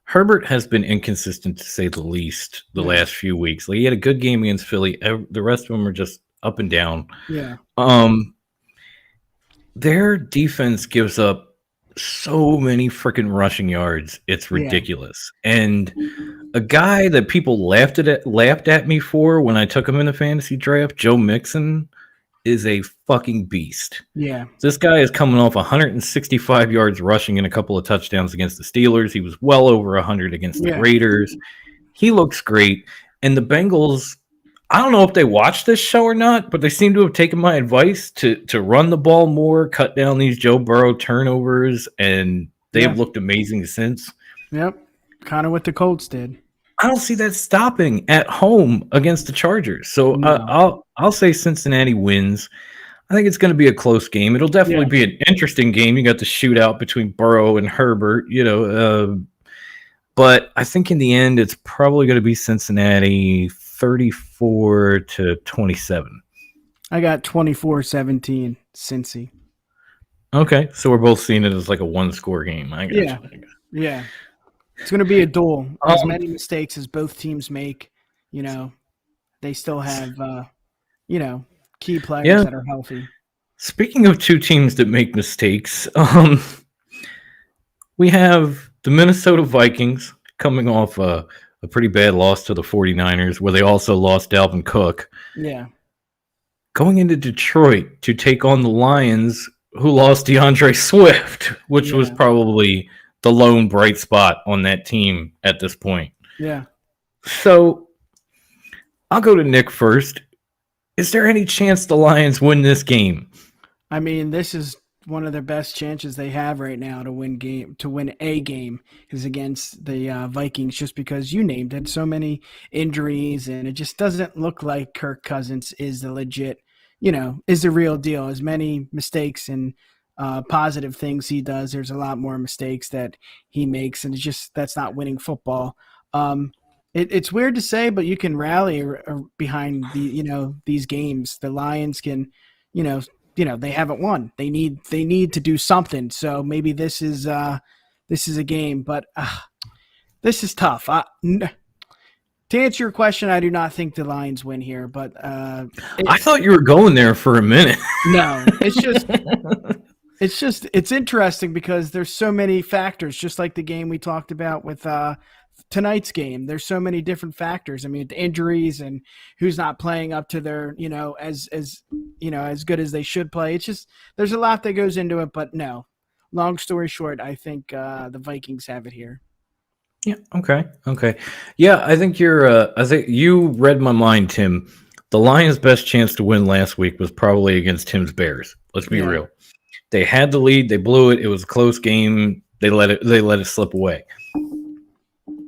Herbert has been inconsistent, to say the least, the last few weeks. He had a good game against Philly. The rest of them are just up and down.
Yeah.
Their defense gives up so many freaking rushing yards. It's ridiculous. And a guy that people laughed at me for when I took him in the fantasy draft, Joe Mixon, is a fucking beast.
Yeah.
This guy is coming off 165 yards rushing and a couple of touchdowns against the Steelers. He was well over 100 against the Raiders. He looks great. And the Bengals, I don't know if they watched this show or not, but they seem to have taken my advice to run the ball more, cut down these Joe Burrow turnovers, and they have looked amazing since.
Yep. Kind of what the Colts did.
I don't see that stopping at home against the Chargers. So I'll say Cincinnati wins. I think it's going to be a close game. It'll definitely be an interesting game. You got the shootout between Burrow and Herbert, but I think in the end it's probably going to be Cincinnati 34-27.
I got 24-17 Cincy.
Okay, so we're both seeing it as like a one-score game. I got you.
Yeah. It's going to be a duel. As many mistakes as both teams make, they still have key players
Yeah.
that are healthy.
Speaking of two teams that make mistakes, we have the Minnesota Vikings coming off a pretty bad loss to the 49ers, where they also lost Dalvin Cook,
Yeah.
going into Detroit to take on the Lions, who lost DeAndre Swift, which was
Yeah.
probably the lone bright spot on that team at this point.
Yeah.
So I'll go to Nick first. Is there any chance the Lions win this game?
I mean, this is one of the best chances they have right now to win a game is against the Vikings, just because you named it, so many injuries, and it just doesn't look like Kirk Cousins is the legit, is the real deal. As many mistakes and positive things he does, there's a lot more mistakes that he makes, and that's not winning football. It's weird to say, but you can rally behind these games. The Lions can, they haven't won. They need to do something. So maybe this is a game, but this is tough. To answer your question, I do not think the Lions win here, but
I thought you were going there for a minute.
No, it's interesting because there's so many factors, just like the game we talked about with tonight's game. There's so many different factors. I mean, the injuries and who's not playing up to their, as good as they should play. It's just, there's a lot that goes into it, but no. Long story short, I think the Vikings have it here.
Yeah. Okay. Yeah, I think I think you read my mind, Tim. The Lions' best chance to win last week was probably against Tim's Bears. Let's be real. They had the lead. They blew it. It was a close game. They let it slip away.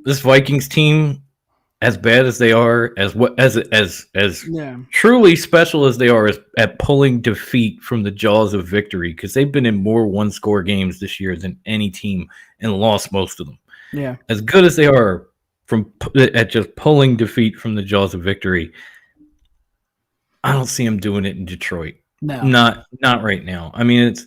This Vikings team, as bad as they are, as truly special as they are at pulling defeat from the jaws of victory, because they've been in more one-score games this year than any team and lost most of them.
Yeah.
As good as they are at just pulling defeat from the jaws of victory, I don't see them doing it in Detroit.
No.
Not right now. I mean, it's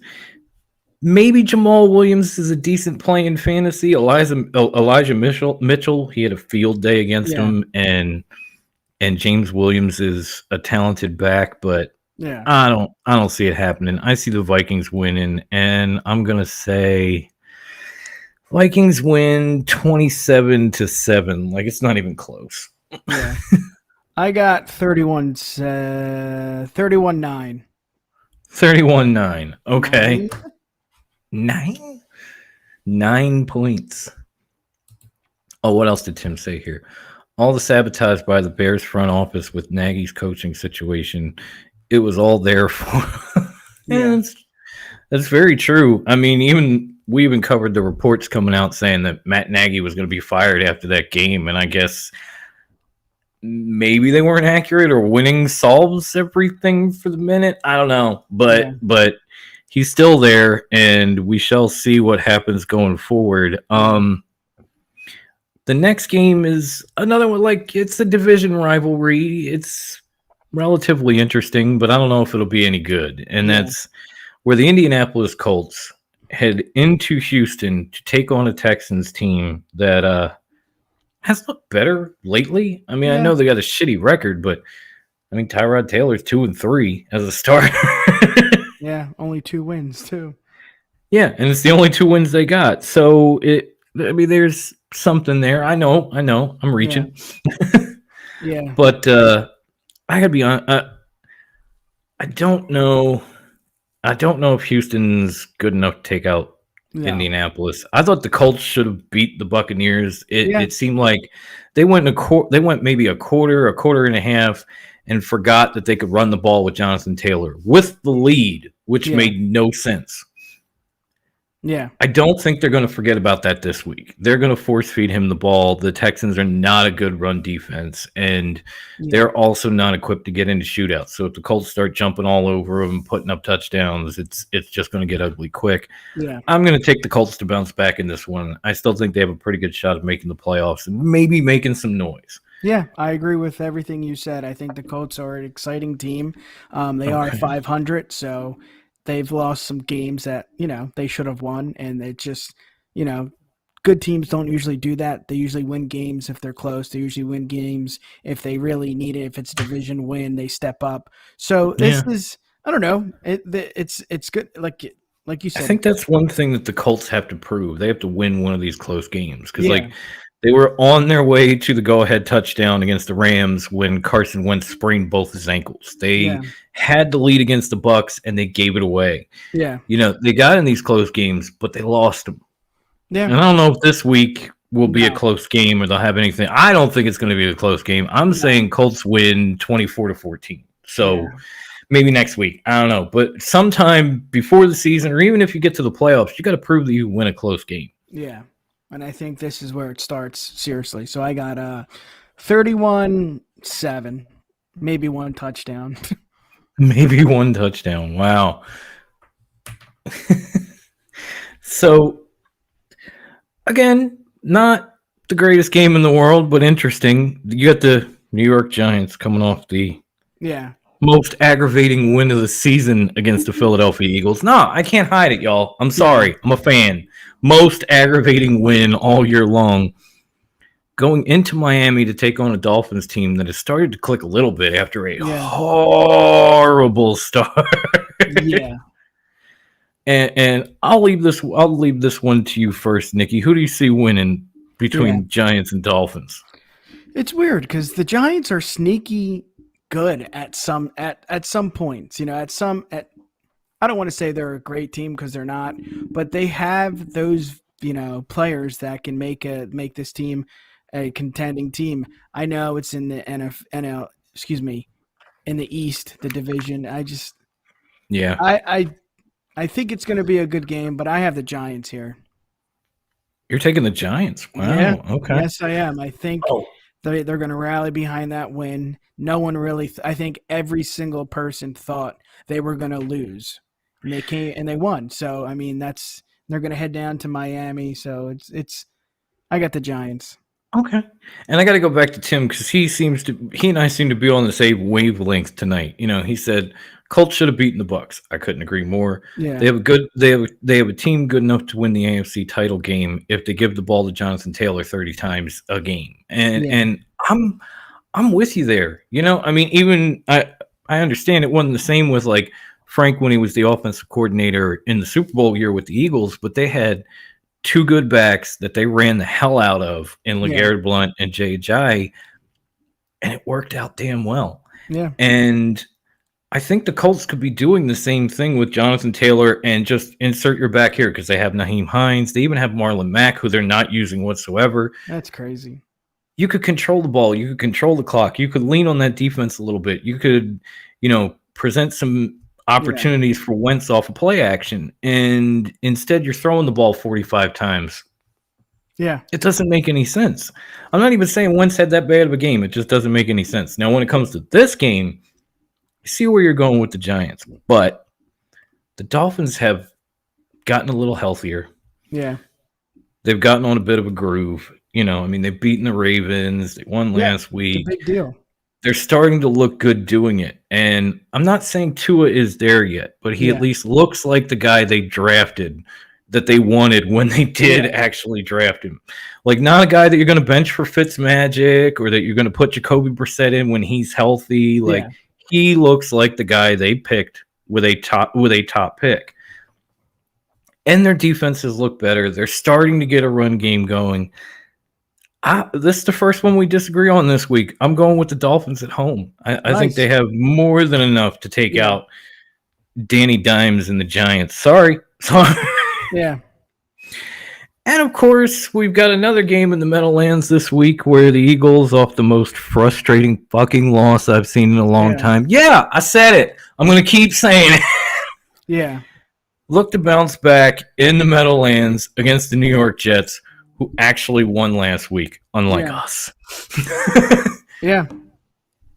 maybe Jamal Williams is a decent play in fantasy. Elijah Mitchell, he had a field day against him, and James Williams is a talented back, but I don't see it happening. I see the Vikings winning, and I'm gonna say Vikings win 27-7. Like, it's not even close.
Yeah. I got 31-9.
31-9. Okay. 9 points. Oh, what else did Tim say here? All the sabotage by the Bears front office with Nagy's coaching situation, it was all there for. That's very true. I mean, we even covered the reports coming out saying that Matt Nagy was going to be fired after that game, and I guess maybe they weren't accurate, or winning solves everything for the minute. I don't know, but he's still there, and we shall see what happens going forward. The next game is another one. Like, it's a division rivalry. It's relatively interesting, but I don't know if it'll be any good. And that's where the Indianapolis Colts head into Houston to take on a Texans team that has looked better lately. I mean, I know they got a shitty record, but I mean, Tyrod Taylor's 2-3 as a starter.
Yeah, only 2 wins too.
Yeah, and it's the only 2 wins they got. So there's something there. I know. I'm reaching.
Yeah.
But I gotta be honest. I don't know. I don't know if Houston's good enough to take out Indianapolis. I thought the Colts should have beat the Buccaneers. It seemed like they went maybe a quarter and a half, and forgot that they could run the ball with Jonathan Taylor with the lead, which made no sense.
Yeah.
I don't think they're going to forget about that this week. They're going to force feed him the ball. The Texans are not a good run defense, and they're also not equipped to get into shootouts. So if the Colts start jumping all over them, putting up touchdowns, it's just going to get ugly quick.
Yeah.
I'm going to take the Colts to bounce back in this one. I still think they have a pretty good shot of making the playoffs and maybe making some noise.
Yeah, I agree with everything you said. I think the Colts are an exciting team. They are 500, so they've lost some games that, they should have won, and it just, good teams don't usually do that. They usually win games if they're close. They usually win games if they really need it. If it's a division win, they step up. So this is, I don't know. It's good. Like you said,
I think that's one thing that the Colts have to prove. They have to win one of these close games because, they were on their way to the go-ahead touchdown against the Rams when Carson Wentz sprained both his ankles. They had the lead against the Bucs, and they gave it away.
Yeah.
They got in these close games, but they lost them.
Yeah.
And I don't know if this week will be a close game or they'll have anything. I don't think it's going to be a close game. I'm saying Colts win 24-14. So maybe next week. I don't know. But sometime before the season, or even if you get to the playoffs, you got to prove that you win a close game.
Yeah. And I think this is where it starts, seriously. So I got 31-7, maybe one touchdown.
Maybe one touchdown. Wow. So, again, not the greatest game in the world, but interesting. You got the New York Giants coming off the most aggravating win of the season against the Philadelphia Eagles. No, I can't hide it, y'all. I'm sorry. I'm a fan. Most aggravating win all year long. Going into Miami to take on a Dolphins team that has started to click a little bit after a horrible start. And I'll leave this one to you first, Nikki. Who do you see winning between Giants and Dolphins?
It's weird because the Giants are sneaky good at some points. I don't want to say they're a great team because they're not, but they have those players that can make this team a contending team. I know it's in the NL, in the East, the division. I think it's going to be a good game, but I have the Giants here.
You're taking the Giants? Wow.
Yeah.
Okay.
Yes, I am. I think they're going to rally behind that win. No one really. I think every single person thought they were going to lose, and they came and they won. So I mean, they're going to head down to Miami. So it's. I got the Giants.
Okay. And I got to go back to Tim because he and I seem to be on the same wavelength tonight. He said Colts should have beaten the Bucs. I couldn't agree more. Yeah. They have a team good enough to win the AFC title game if they give the ball to Jonathan Taylor 30 times a game. And I'm with you there. I mean, even I understand it wasn't the same with like Frank when he was the offensive coordinator in the Super Bowl year with the Eagles, but they had two good backs that they ran the hell out of in LeGarrette Blount and Jay Ajayi, and it worked out damn well.
Yeah.
And I think the Colts could be doing the same thing with Jonathan Taylor and just insert your back here because they have Naheem Hines. They even have Marlon Mack, who they're not using whatsoever.
That's crazy.
You could control the ball. You could control the clock. You could lean on that defense a little bit. You could, present some opportunities for Wentz off of play action, and instead you're throwing the ball 45 times.
Yeah.
It doesn't make any sense. I'm not even saying Wentz had that bad of a game. It just doesn't make any sense. Now, when it comes to this game, you see where you're going with the Giants, but the Dolphins have gotten a little healthier.
Yeah.
They've gotten on a bit of a groove. They've beaten the Ravens. They won last week.
It's a big deal.
They're starting to look good doing it. And I'm not saying Tua is there yet, but he at least looks like the guy they drafted that they wanted when they did actually draft him. Like, not a guy that you're going to bench for Fitzmagic or that you're going to put Jacoby Brissett in when he's healthy. Like, he looks like the guy they picked with a top pick. And their defenses look better. They're starting to get a run game going. This is the first one we disagree on this week. I'm going with the Dolphins at home. I think they have more than enough to take out Danny Dimes and the Giants. Sorry.
Yeah.
And, of course, we've got another game in the Meadowlands this week where the Eagles, off the most frustrating fucking loss I've seen in a long time. Yeah, I said it. I'm going to keep saying it.
Yeah.
Look to bounce back in the Meadowlands against the New York Jets, who actually won last week, unlike us.
Yeah.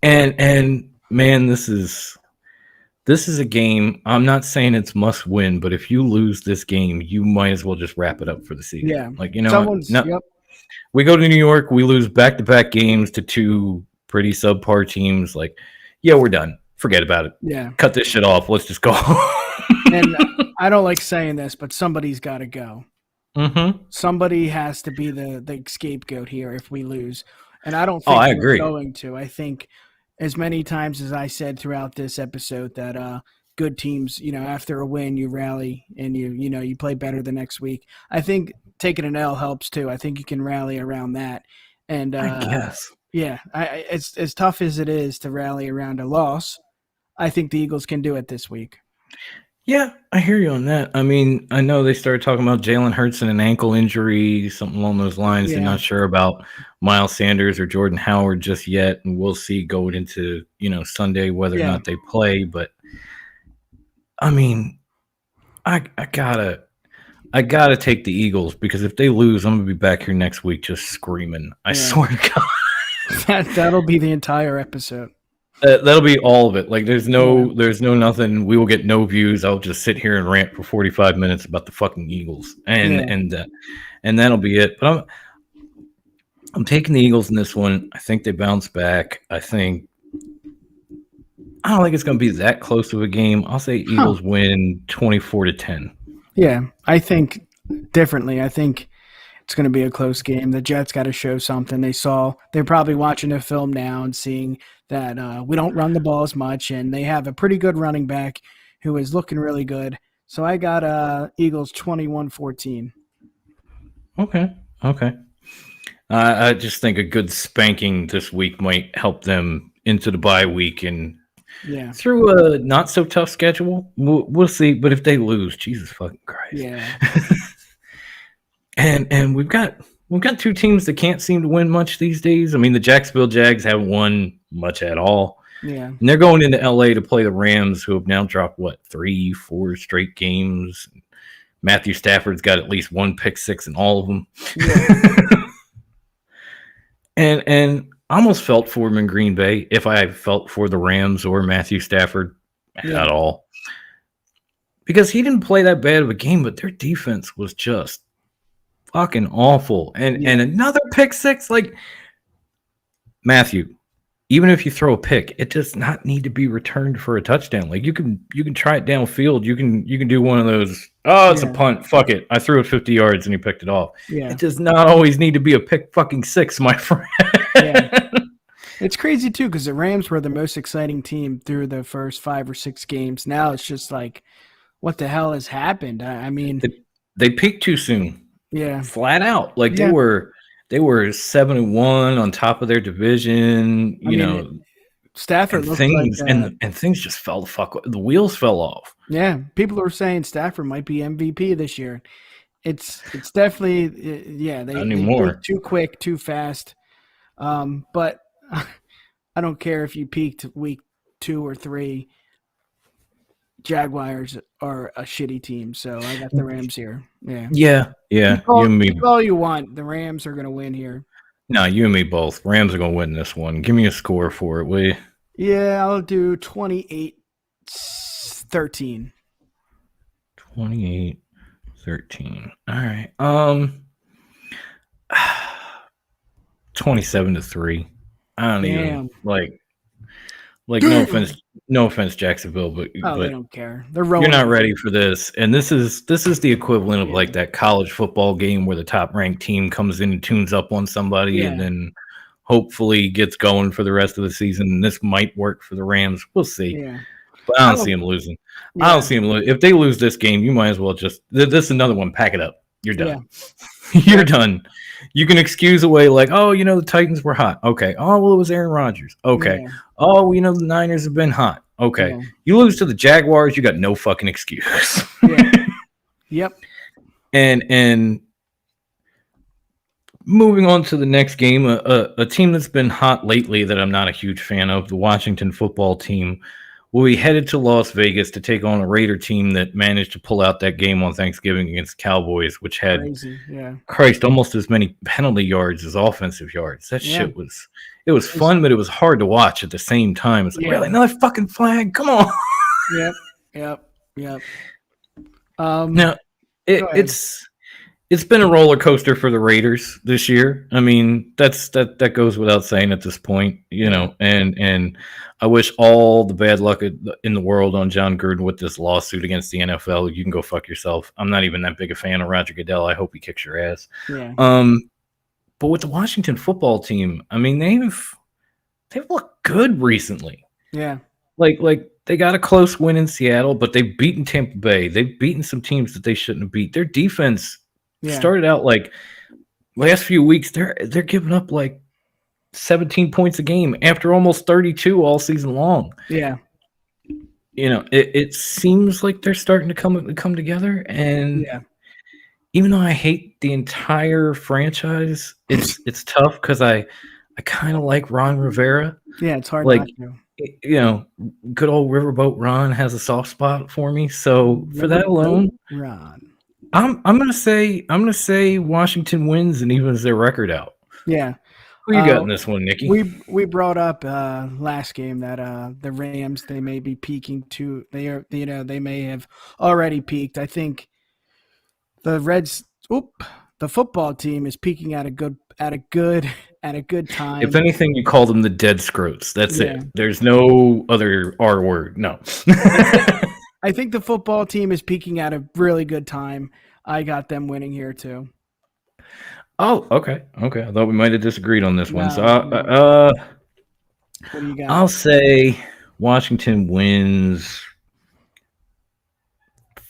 And man, this is a game. I'm not saying it's must win, but if you lose this game, you might as well just wrap it up for the season.
Yeah.
Like, we go to New York, we lose back-to-back games to two pretty subpar teams. Like, we're done. Forget about it.
Yeah.
Cut this shit off. Let's just go.
And I don't like saying this, but somebody's got to go.
Mm-hmm.
Somebody has to be the scapegoat here if we lose. And I don't
Oh,
think
I
we're
agree.
going to. I think as many times as I said throughout this episode that good teams, after a win you rally and you play better the next week. I think taking an L helps too. I think you can rally around that. And
I guess.
yeah, it's as tough as it is to rally around a loss. I think the Eagles can do it this week.
Yeah, I hear you on that. I mean, I know they started talking about Jalen Hurts and an ankle injury, something along those lines. They're
Yeah,
not sure about Miles Sanders or Jordan Howard just yet, and we'll see going into Sunday whether or
yeah,
not they play. But I mean, I gotta take the Eagles because if they lose, I'm gonna be back here next week just screaming. I
yeah.
swear to God.
That'll be the entire episode.
That'll be all of it. Like, there's no nothing. We will get no views. I'll just sit here and rant for 45 minutes about the fucking Eagles, and that'll be it. But I'm taking the Eagles in this one. I think they bounce back. I don't think it's going to be that close of a game. I'll say Eagles win 24-10.
Yeah, I think differently. I think it's going to be a close game. The Jets got to show something. They're probably watching the film now and seeing that we don't run the ball as much, and they have a pretty good running back who is looking really good. So I got Eagles 21-14.
Okay. I just think a good spanking this week might help them into the bye week and through a not so tough schedule. We'll see. But if they lose, Jesus fucking Christ.
Yeah.
and we've got two teams that can't seem to win much these days. I mean, the Jacksonville Jags haven't won much at all.
Yeah.
And they're going into LA to play the Rams, who have now dropped 3-4 straight games. Matthew Stafford's got at least one pick six in all of them. Yeah. and I almost felt for him in Green Bay if I felt for the Rams or Matthew Stafford at all. Because he didn't play that bad of a game, but their defense was just fucking awful. And another pick six, like, Matthew, even if you throw a pick, it does not need to be returned for a touchdown. Like, you can try it downfield. You can do one of those. Oh, it's a punt. Fuck it. I threw it 50 yards and he picked it off. Yeah. It does not always need to be a pick fucking six, my friend.
Yeah. It's crazy too because the Rams were the most exciting team through the first 5 or 6 games. Now it's just like, what the hell has happened? I mean,
they peaked too soon.
Yeah,
flat out. Like they were 7-1 on top of their division.
Stafford looked
things
like,
and things just fell the fuck. The wheels fell off.
Yeah, people are saying Stafford might be MVP this year. It's definitely they go too quick, too fast. But I don't care if you peaked week 2 or 3. Jaguars are a shitty team, so I got the Rams here. Yeah.
You and me.
All you want. The Rams are going to win here.
No, you and me both. Rams are going to win this one. Give me a score for it, will you?
Yeah, I'll do 28-13.
28-13. All right. 27-3. I don't even like no offense, Jacksonville, but
they don't care. They're
rolling. You're not ready for this, and this is the equivalent of like that college football game where the top ranked team comes in and tunes up on somebody, and then hopefully gets going for the rest of the season. And this might work for the Rams. We'll see. Yeah. But I don't see them losing. Yeah. I don't see them losing. If they lose this game, you might as well just this is another one. Pack it up. You're done. Yeah. You're done. You can excuse away like, the Titans were hot. Okay. Oh, well, it was Aaron Rodgers. Okay. Yeah. Oh, the Niners have been hot. Okay. Yeah. You lose to the Jaguars, you got no fucking excuse.
Yeah. Yep.
And moving on to the next game, a team that's been hot lately that I'm not a huge fan of, the Washington football team, will be headed to Las Vegas to take on a Raider team that managed to pull out that game on Thanksgiving against Cowboys, which had, almost as many penalty yards as offensive yards. That shit was fun, but it was hard to watch at the same time. It's like, really, another fucking flag? Come on.
Yep.
Now, it's it's been a roller coaster for the Raiders this year. I mean, that goes without saying at this point, and I wish all the bad luck in the world on John Gruden with this lawsuit against the NFL. You can go fuck yourself. I'm not even that big a fan of Roger Goodell. I hope he kicks your ass.
Yeah.
But with the Washington football team, I mean, they've looked good recently.
Yeah.
Like they got a close win in Seattle, but they've beaten Tampa Bay. They've beaten some teams that they shouldn't have beat. Their defense started out like last few weeks. They're giving up like 17 points a game after almost 32 all season long.
Yeah.
It seems like they're starting to come together. And even though I hate the entire franchise, it's tough because I kind of like Ron Rivera.
Yeah, it's hard
not
to.
Good old Riverboat Ron has a soft spot for me. So for that alone,
Ron,
I'm gonna say Washington wins and evens their record out.
Yeah.
Who you got in this one, Nikki?
We brought up last game that the Rams, they may be peaking too. They may have already peaked. I think the the football team is peaking at a good time.
If anything, you call them the dead scroats. That's it. There's no other R word. No.
I think the football team is peaking at a really good time. I got them winning here too.
Oh, okay. I thought we might have disagreed on this one. So,
what do you got?
I'll say Washington wins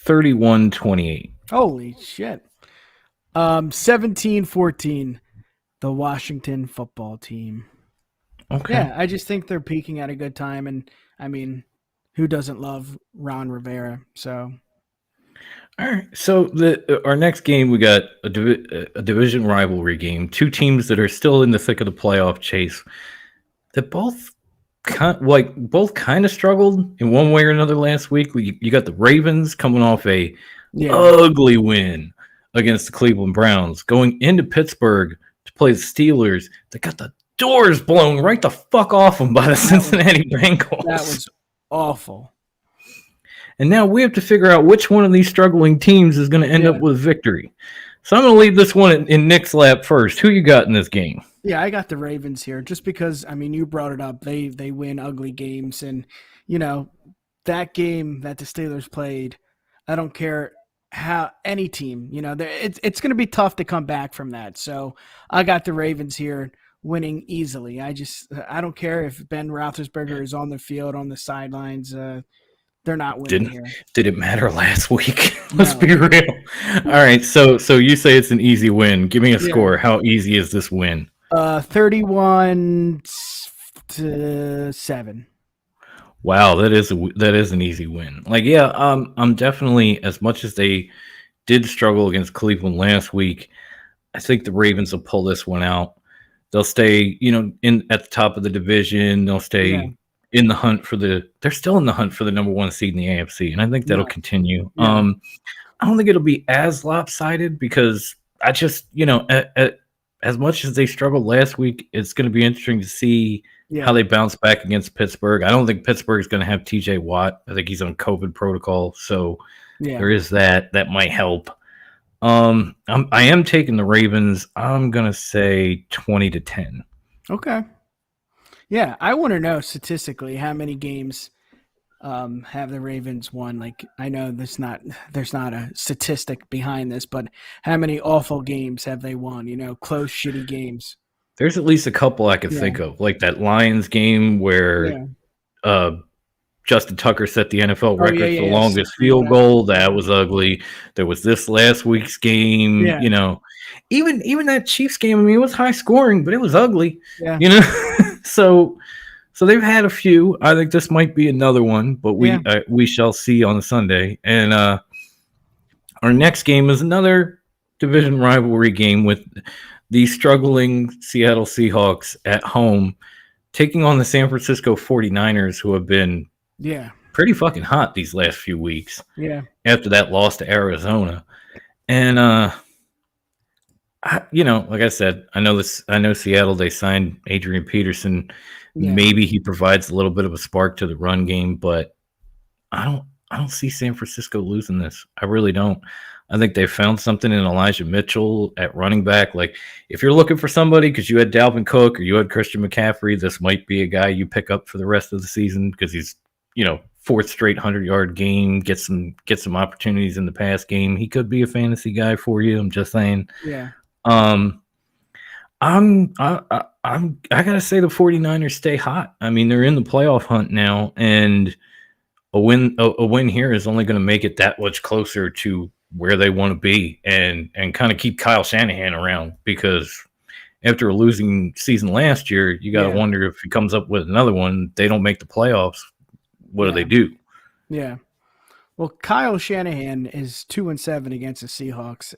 31-28.
Holy shit. 17-14. The Washington football team.
Okay.
Yeah, I just think they're peaking at a good time, and I mean, who doesn't love Ron Rivera? So,
all right. So our next game, we got a division rivalry game. Two teams that are still in the thick of the playoff chase. That both kind of struggled in one way or another last week. You got the Ravens coming off a ugly win against the Cleveland Browns, going into Pittsburgh to play the Steelers. They got the doors blown right the fuck off them by the Cincinnati Bengals.
That was awful.
And now we have to figure out which one of these struggling teams is going to end up with victory. So I'm going to leave this one in Nick's lap first. Who you got in this game?
Yeah, I got the Ravens here just because, I mean, you brought it up. They win ugly games. And, that game that the Steelers played, I don't care how any team, it's going to be tough to come back from that. So I got the Ravens here winning easily. I don't care if Ben Roethlisberger is on the field, on the sidelines. They're not winning here.
Did it matter last week? Let's be real. All right, so you say it's an easy win. Give me a score. How easy is this win?
31-7.
Wow, that is an easy win. I'm definitely, as much as they did struggle against Cleveland last week, I think the Ravens will pull this one out. They'll stay, in at the top of the division. They'll stay in the hunt they're still in the hunt for the number one seed in the AFC, and I think that'll continue. I don't think it'll be as lopsided because I just, as much as they struggled last week, it's going to be interesting to see how they bounce back against Pittsburgh. I don't think Pittsburgh is going to have TJ Watt. I think he's on COVID protocol, so there is that. That might help. I am taking the Ravens. I'm going to say 20-10.
Okay. Yeah, I want to know statistically how many games have the Ravens won. Like, I know there's not a statistic behind this, but how many awful games have they won? Close, shitty games.
There's at least a couple I could think of, like that Lions game where Justin Tucker set the NFL record for the longest field goal. That was ugly. There was this last week's game. Even that Chiefs game. I mean, it was high scoring, but it was ugly. So they've had a few. I think this might be another one, but we shall see on Sunday. And our next game is another division rivalry game with the struggling Seattle Seahawks at home taking on the San Francisco 49ers, who have been pretty fucking hot these last few weeks. After that loss to Arizona. And like I said, I know Seattle, they signed Adrian Peterson. Maybe he provides a little bit of a spark to the run game, but I don't see San Francisco losing this. I really don't. I think they found something in Elijah Mitchell at running back. Like, if you're looking for somebody because you had Dalvin Cook or you had Christian McCaffrey, this might be a guy you pick up for the rest of the season because he's, fourth straight 100-yard game, get some opportunities in the pass game. He could be a fantasy guy for you. I'm just saying.
Yeah.
I gotta say the 49ers stay hot. I mean, they're in the playoff hunt now, and a win here is only going to make it that much closer to where they want to be, and kind of keep Kyle Shanahan around, because after a losing season last year, you got to wonder if he comes up with another one, they don't make the playoffs. What do they do? Yeah.
Well, Kyle Shanahan is 2-7 against the Seahawks.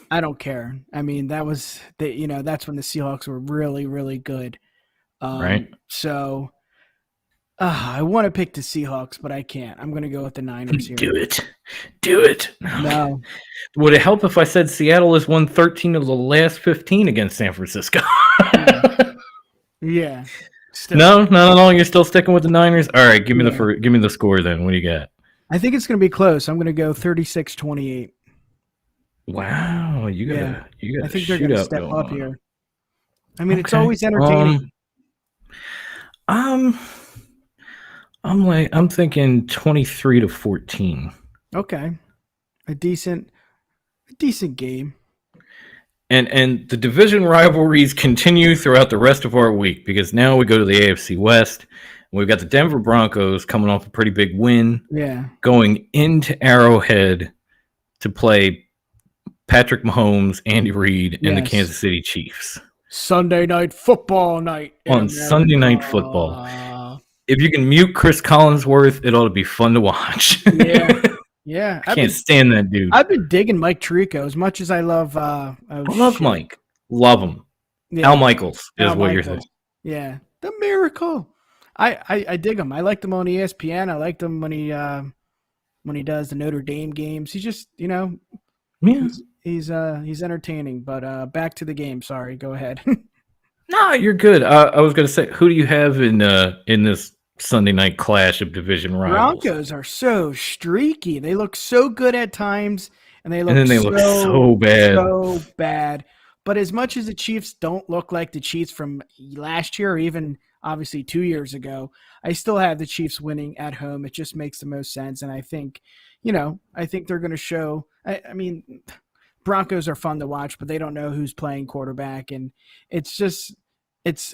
I don't care. I mean, that's when the Seahawks were really, really good.
Right.
So I want to pick the Seahawks, but I can't. I'm going to go with the Niners here.
Do it.
No.
Would it help if I said Seattle has won 13 of the last 15 against San Francisco?
Yeah. Still.
No, not at all. You're still sticking with the Niners. All right, give me the score then. What do you got?
I think it's going to be close. I'm going to go 36-28.
Wow, you got.
I think they're going to step up here. I mean, it's always entertaining.
I'm thinking 23-14.
Okay, a decent game.
And the division rivalries continue throughout the rest of our week, because now we go to the AFC West. And we've got the Denver Broncos coming off a pretty big win.
Yeah.
Going into Arrowhead to play Patrick Mahomes, Andy Reid, and the Kansas City Chiefs.
Sunday night football night.
On Sunday night football. If you can mute Chris Collinsworth, it ought to be fun to watch.
Yeah. Yeah,
I can't stand that dude.
I've been digging Mike Tirico as much as I love. I
love Mike. Love him. Yeah. Al Michaels is what you're saying.
Yeah, the miracle. I dig him. I liked him on ESPN. I liked him when he does the Notre Dame games. He's just he's entertaining. But back to the game. Sorry, go ahead.
No, you're good. I was going to say, who do you have in this Sunday night clash of division rivals?
Broncos are so streaky. They look so good at times, and they look
so bad.
So bad. But as much as the Chiefs don't look like the Chiefs from last year, or even obviously 2 years ago, I still have the Chiefs winning at home. It just makes the most sense, and I think they're going to show. I mean, Broncos are fun to watch, but they don't know who's playing quarterback, and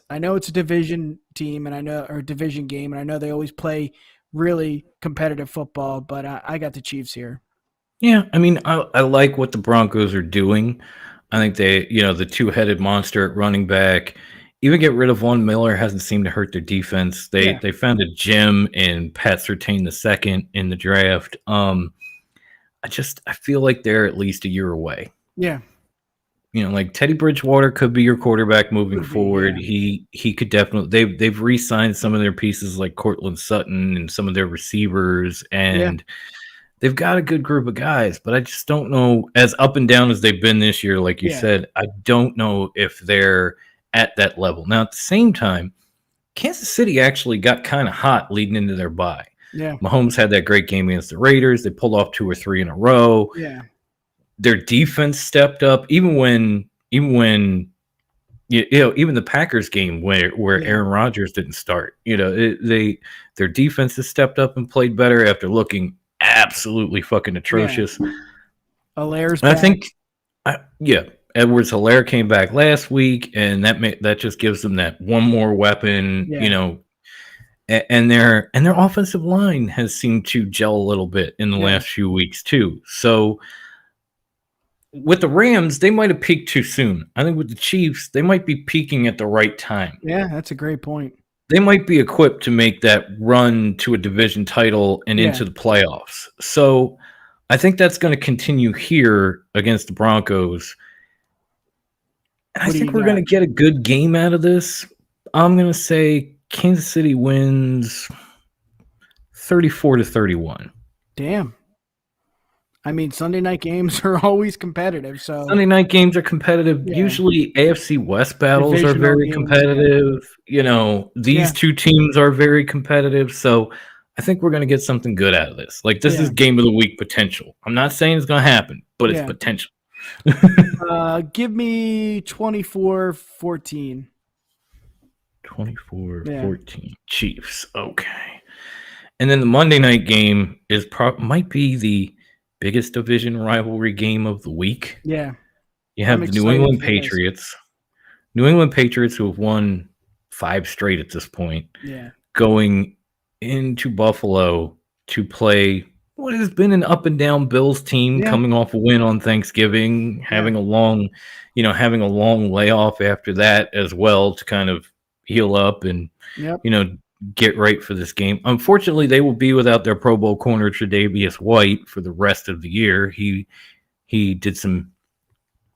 I know it's a division team, or division game, and I know they always play really competitive football, but I got the Chiefs here.
Yeah, I mean, I like what the Broncos are doing. I think they, the two-headed monster at running back, even get rid of Von Miller hasn't seemed to hurt their defense. They found a gem in Pat Surtain II in the draft. I feel like they're at least a year away.
Yeah.
Like Teddy Bridgewater could be your quarterback moving forward. Yeah. He could definitely. They've re-signed some of their pieces like Cortland Sutton and some of their receivers, and they've got a good group of guys. But I just don't know, as up and down as they've been this year, like you said, I don't know if they're at that level. Now, at the same time, Kansas City actually got kind of hot leading into their bye.
Yeah,
Mahomes had that great game against the Raiders. They pulled off 2 or 3 in a row.
Yeah. Their
defense stepped up, even when even the Packers game where Aaron Rodgers didn't start. Their defense has stepped up and played better after looking absolutely fucking atrocious.
Alaire's back.
I think, Edwards-Helaire came back last week, and that just gives them that one more weapon. And their offensive line has seemed to gel a little bit in the last few weeks too. So. With the Rams, they might have peaked too soon. I think with the Chiefs, they might be peaking at the right time.
Yeah, that's a great point.
They might be equipped to make that run to a division title and into the playoffs. So I think that's going to continue here against the Broncos. And I think we're going to get a good game out of this. I'm going to say Kansas City wins 34-31.
Damn. I mean, Sunday night games are always competitive. So
Sunday night games are competitive. Yeah. Usually, AFC West battles are very competitive. These two teams are very competitive. So I think we're going to get something good out of this. Like, this
Yeah.
is game of the week potential. I'm not saying it's going to happen, but it's
Yeah.
potential.
Give me 24-14.
24-14 Chiefs. Okay. And then the Monday night game is might be the biggest division rivalry game of the week.
Yeah.
You have
I'm
the New
excited
England
for this.
Patriots. New England Patriots, who have won 5 straight at this point,
Yeah.
going into Buffalo to play what has been an up and down Bills team,
Yeah.
coming off a win on Thanksgiving, having a long layoff after that as well to kind of heal up and
Yep.
get right for this game. Unfortunately, they will be without their Pro Bowl corner Tre'Davious White for the rest of the year. He did some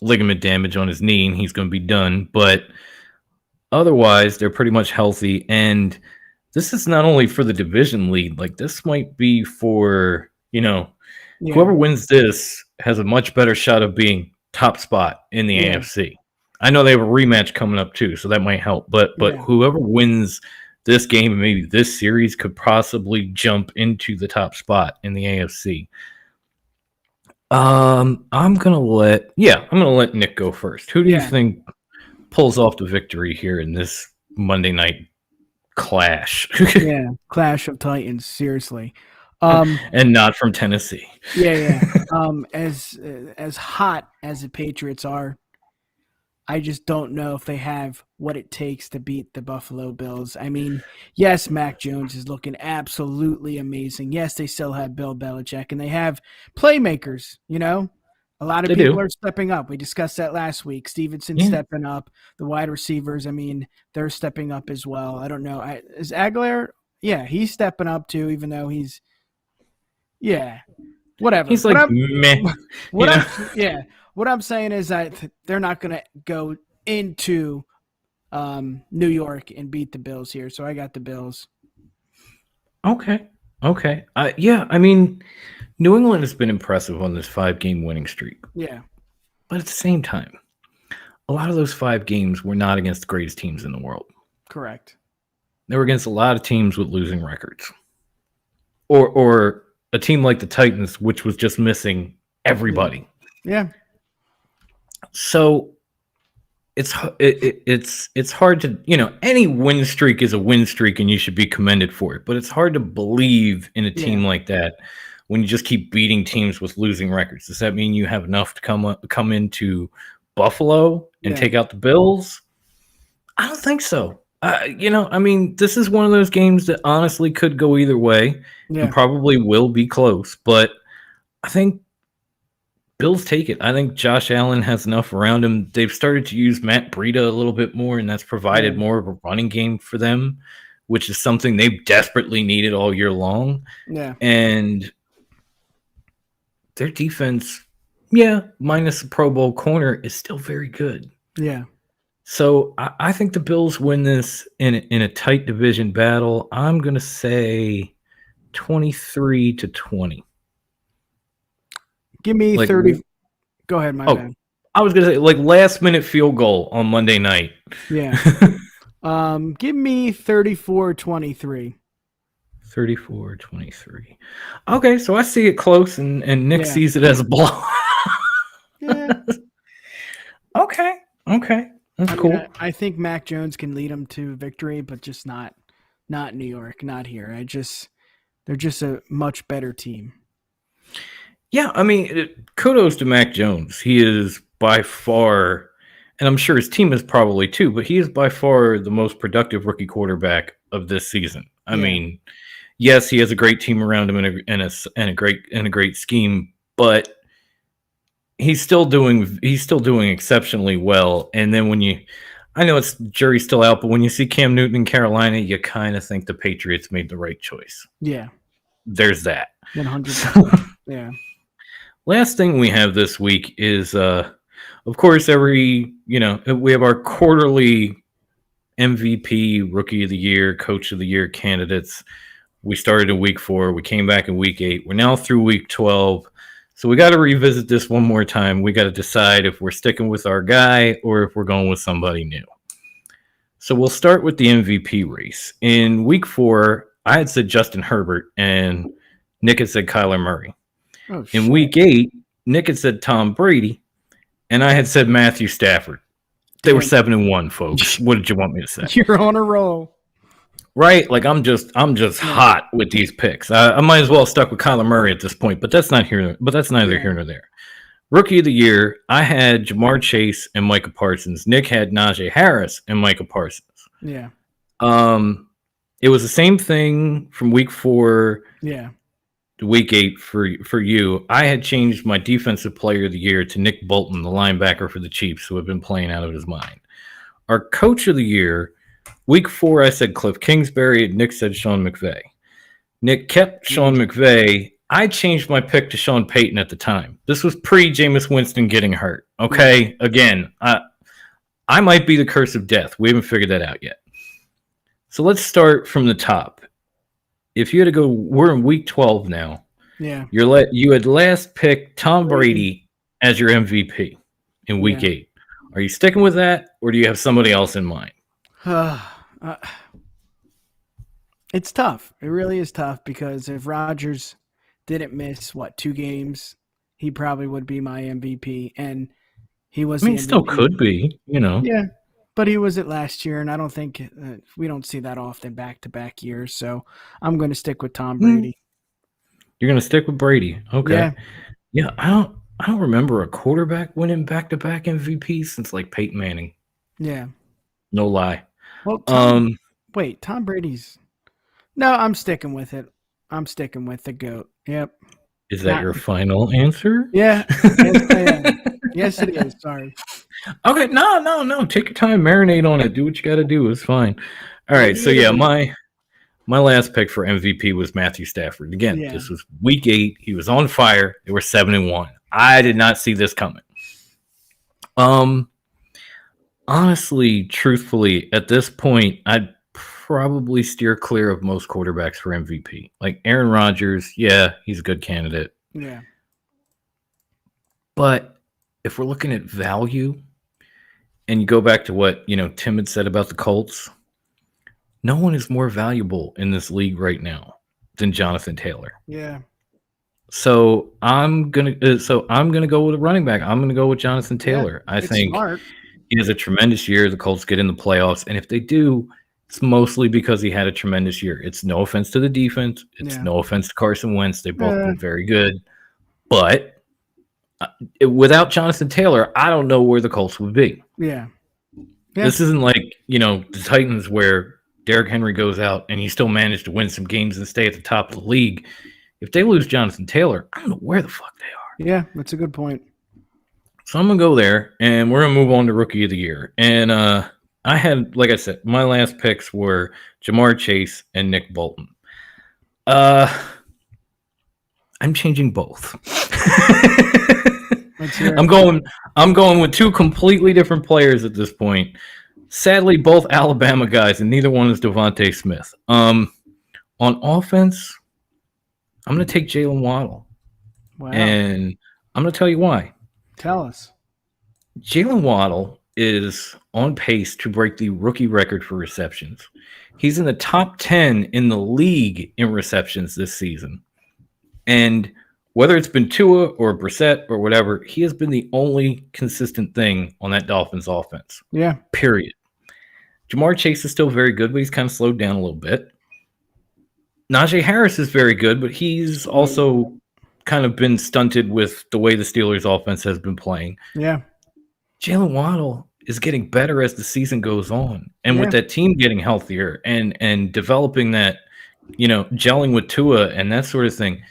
ligament damage on his knee and he's going to be done, but otherwise they're pretty much healthy. And this is not only for the division lead, like this might be for, whoever wins this has a much better shot of being top spot in the AFC. I know they have a rematch coming up too, so that might help. But whoever wins this game and maybe this series could possibly jump into the top spot in the AFC. I'm gonna let Nick go first. Who do you think pulls off the victory here in this Monday night clash?
Clash of Titans, seriously.
And not from Tennessee.
As hot as the Patriots are, I just don't know if they have what it takes to beat the Buffalo Bills. I mean, yes, Mac Jones is looking absolutely amazing. Yes, they still have Bill Belichick, and they have playmakers, A lot of people are stepping up. We discussed that last week. Stevenson stepping up. The wide receivers, they're stepping up as well. I don't know. Is Aguilar? Yeah, he's stepping up too, even though he's whatever.
He's like, meh.
What I'm saying is that they're not going to go into New York and beat the Bills here. So I got the Bills.
Okay. New England has been impressive on this 5-game winning streak.
Yeah.
But at the same time, a lot of those 5 games were not against the greatest teams in the world.
Correct.
They were against a lot of teams with losing records. Or a team like the Titans, which was just missing everybody.
Yeah.
So it's hard to, any win streak is a win streak and you should be commended for it. But it's hard to believe in a team like that when you just keep beating teams with losing records. Does that mean you have enough to come into Buffalo and take out the Bills? I don't think so. This is one of those games that honestly could go either way and probably will be close. But I think Bills take it. I think Josh Allen has enough around him. They've started to use Matt Breida a little bit more, and that's provided more of a running game for them, which is something they've desperately needed all year long.
Yeah.
And their defense, minus the Pro Bowl corner, is still very good.
Yeah.
So I think the Bills win this in a tight division battle. I'm going to say 23-20.
Give me 30. Go ahead, my bad.
I was going to say, last-minute field goal on Monday night.
Yeah. Give me 34-23.
34-23. Okay, so I see it close, and Nick sees it as a blow. Okay. That's cool.
I think Mac Jones can lead them to victory, but just not New York, not here. They're just a much better team.
Yeah, kudos to Mac Jones. He is by far, and I'm sure his team is probably too, but he is by far the most productive rookie quarterback of this season. Yes, he has a great team around him and a great scheme, but he's still doing exceptionally well. And then I know it's jury's still out, but when you see Cam Newton in Carolina, you kind of think the Patriots made the right choice.
Yeah,
there's that.
100%. Yeah.
Last thing we have this week is, of course, we have our quarterly MVP, Rookie of the Year, Coach of the Year candidates. We started in week 4. We came back in week 8. We're now through week 12. So we got to revisit this one more time. We got to decide if we're sticking with our guy or if we're going with somebody new. So we'll start with the MVP race. In week 4, I had said Justin Herbert, and Nick had said Kyler Murray.
Oh,
In
shit.
week 8, Nick had said Tom Brady, and I had said Matthew Stafford. They were 7-1, folks. What did you want me to say?
You're on a roll.
Right? Like I'm just hot with these picks. I might as well have stuck with Kyler Murray at this point, but that's neither here nor there. Rookie of the year, I had Jamar Chase and Micah Parsons. Nick had Najee Harris and Micah Parsons.
Yeah.
It was the same thing from week 4
Yeah.
to week 8 for you. I had changed my defensive player of the year to Nick Bolton, the linebacker for the Chiefs, who had been playing out of his mind. Our coach of the year, week 4, I said Cliff Kingsbury. Nick said Sean McVay. Nick kept Sean McVay. I changed my pick to Sean Payton at the time. This was pre-Jameis Winston getting hurt. Okay? Again, I might be the curse of death. We haven't figured that out yet. So let's start from the top. If you had to go, we're in week 12 now.
Yeah.
You had last picked Tom Brady as your MVP in week 8. Are you sticking with that, or do you have somebody else in mind?
It's tough. It really is tough because if Rodgers didn't miss 2 games, he probably would be my MVP, and he was.
I mean, still could be,
Yeah, but he was it last year, and I don't think we don't see that often back-to-back years. So I'm going to stick with Tom Brady.
You're going to stick with Brady, okay?
Yeah.
I don't remember a quarterback winning back-to-back MVPs since like Peyton Manning.
Yeah.
No lie.
Well, Tom Brady's. No, I'm sticking with it. I'm sticking with the GOAT. Yep.
Is that your final answer?
Yeah. Yes, I am. Yes, it is. Sorry.
Okay. No. Take your time. Marinate on it. Do what you got to do. It's fine. All right. So, my last pick for MVP was Matthew Stafford. Again, This was week 8. He was on fire. They were 7-1. I did not see this coming. Honestly, truthfully, at this point, I'd probably steer clear of most quarterbacks for MVP. Like Aaron Rodgers, he's a good candidate.
Yeah.
But if we're looking at value, and you go back to what Tim had said about the Colts, no one is more valuable in this league right now than Jonathan Taylor.
Yeah.
So I'm gonna go with a running back. I'm gonna go with Jonathan Taylor. I think
smart.
He has a tremendous year. The Colts get in the playoffs, and if they do, it's mostly because he had a tremendous year. It's no offense to the defense. It's no offense to Carson Wentz. They both been very good. But without Jonathan Taylor, I don't know where the Colts would be.
Yeah.
This isn't like, the Titans where Derrick Henry goes out and he still managed to win some games and stay at the top of the league. If they lose Jonathan Taylor, I don't know where the fuck they are.
Yeah, that's a good point.
So I'm going to go there, and we're going to move on to Rookie of the Year. And I had, like I said, my last picks were Jamar Chase and Nick Bolton. I'm changing both. I'm going with 2 completely different players at this point. Sadly, both Alabama guys, and neither one is Devontae Smith. On offense, I'm going to take Jalen Waddle.
Wow.
And I'm going to tell you why.
Tell us.
Jalen Waddle is on pace to break the rookie record for receptions. He's in the top 10 in the league in receptions this season. And whether it's been Tua or Brissett or whatever, he has been the only consistent thing on that Dolphins offense.
Yeah.
Period. Jamar Chase is still very good, but he's kind of slowed down a little bit. Najee Harris is very good, but he's also kind of been stunted with the way the Steelers offense has been playing.
Yeah.
Jalen Waddle is getting better as the season goes on. And with that team getting healthier and developing that, gelling with Tua and that sort of thing,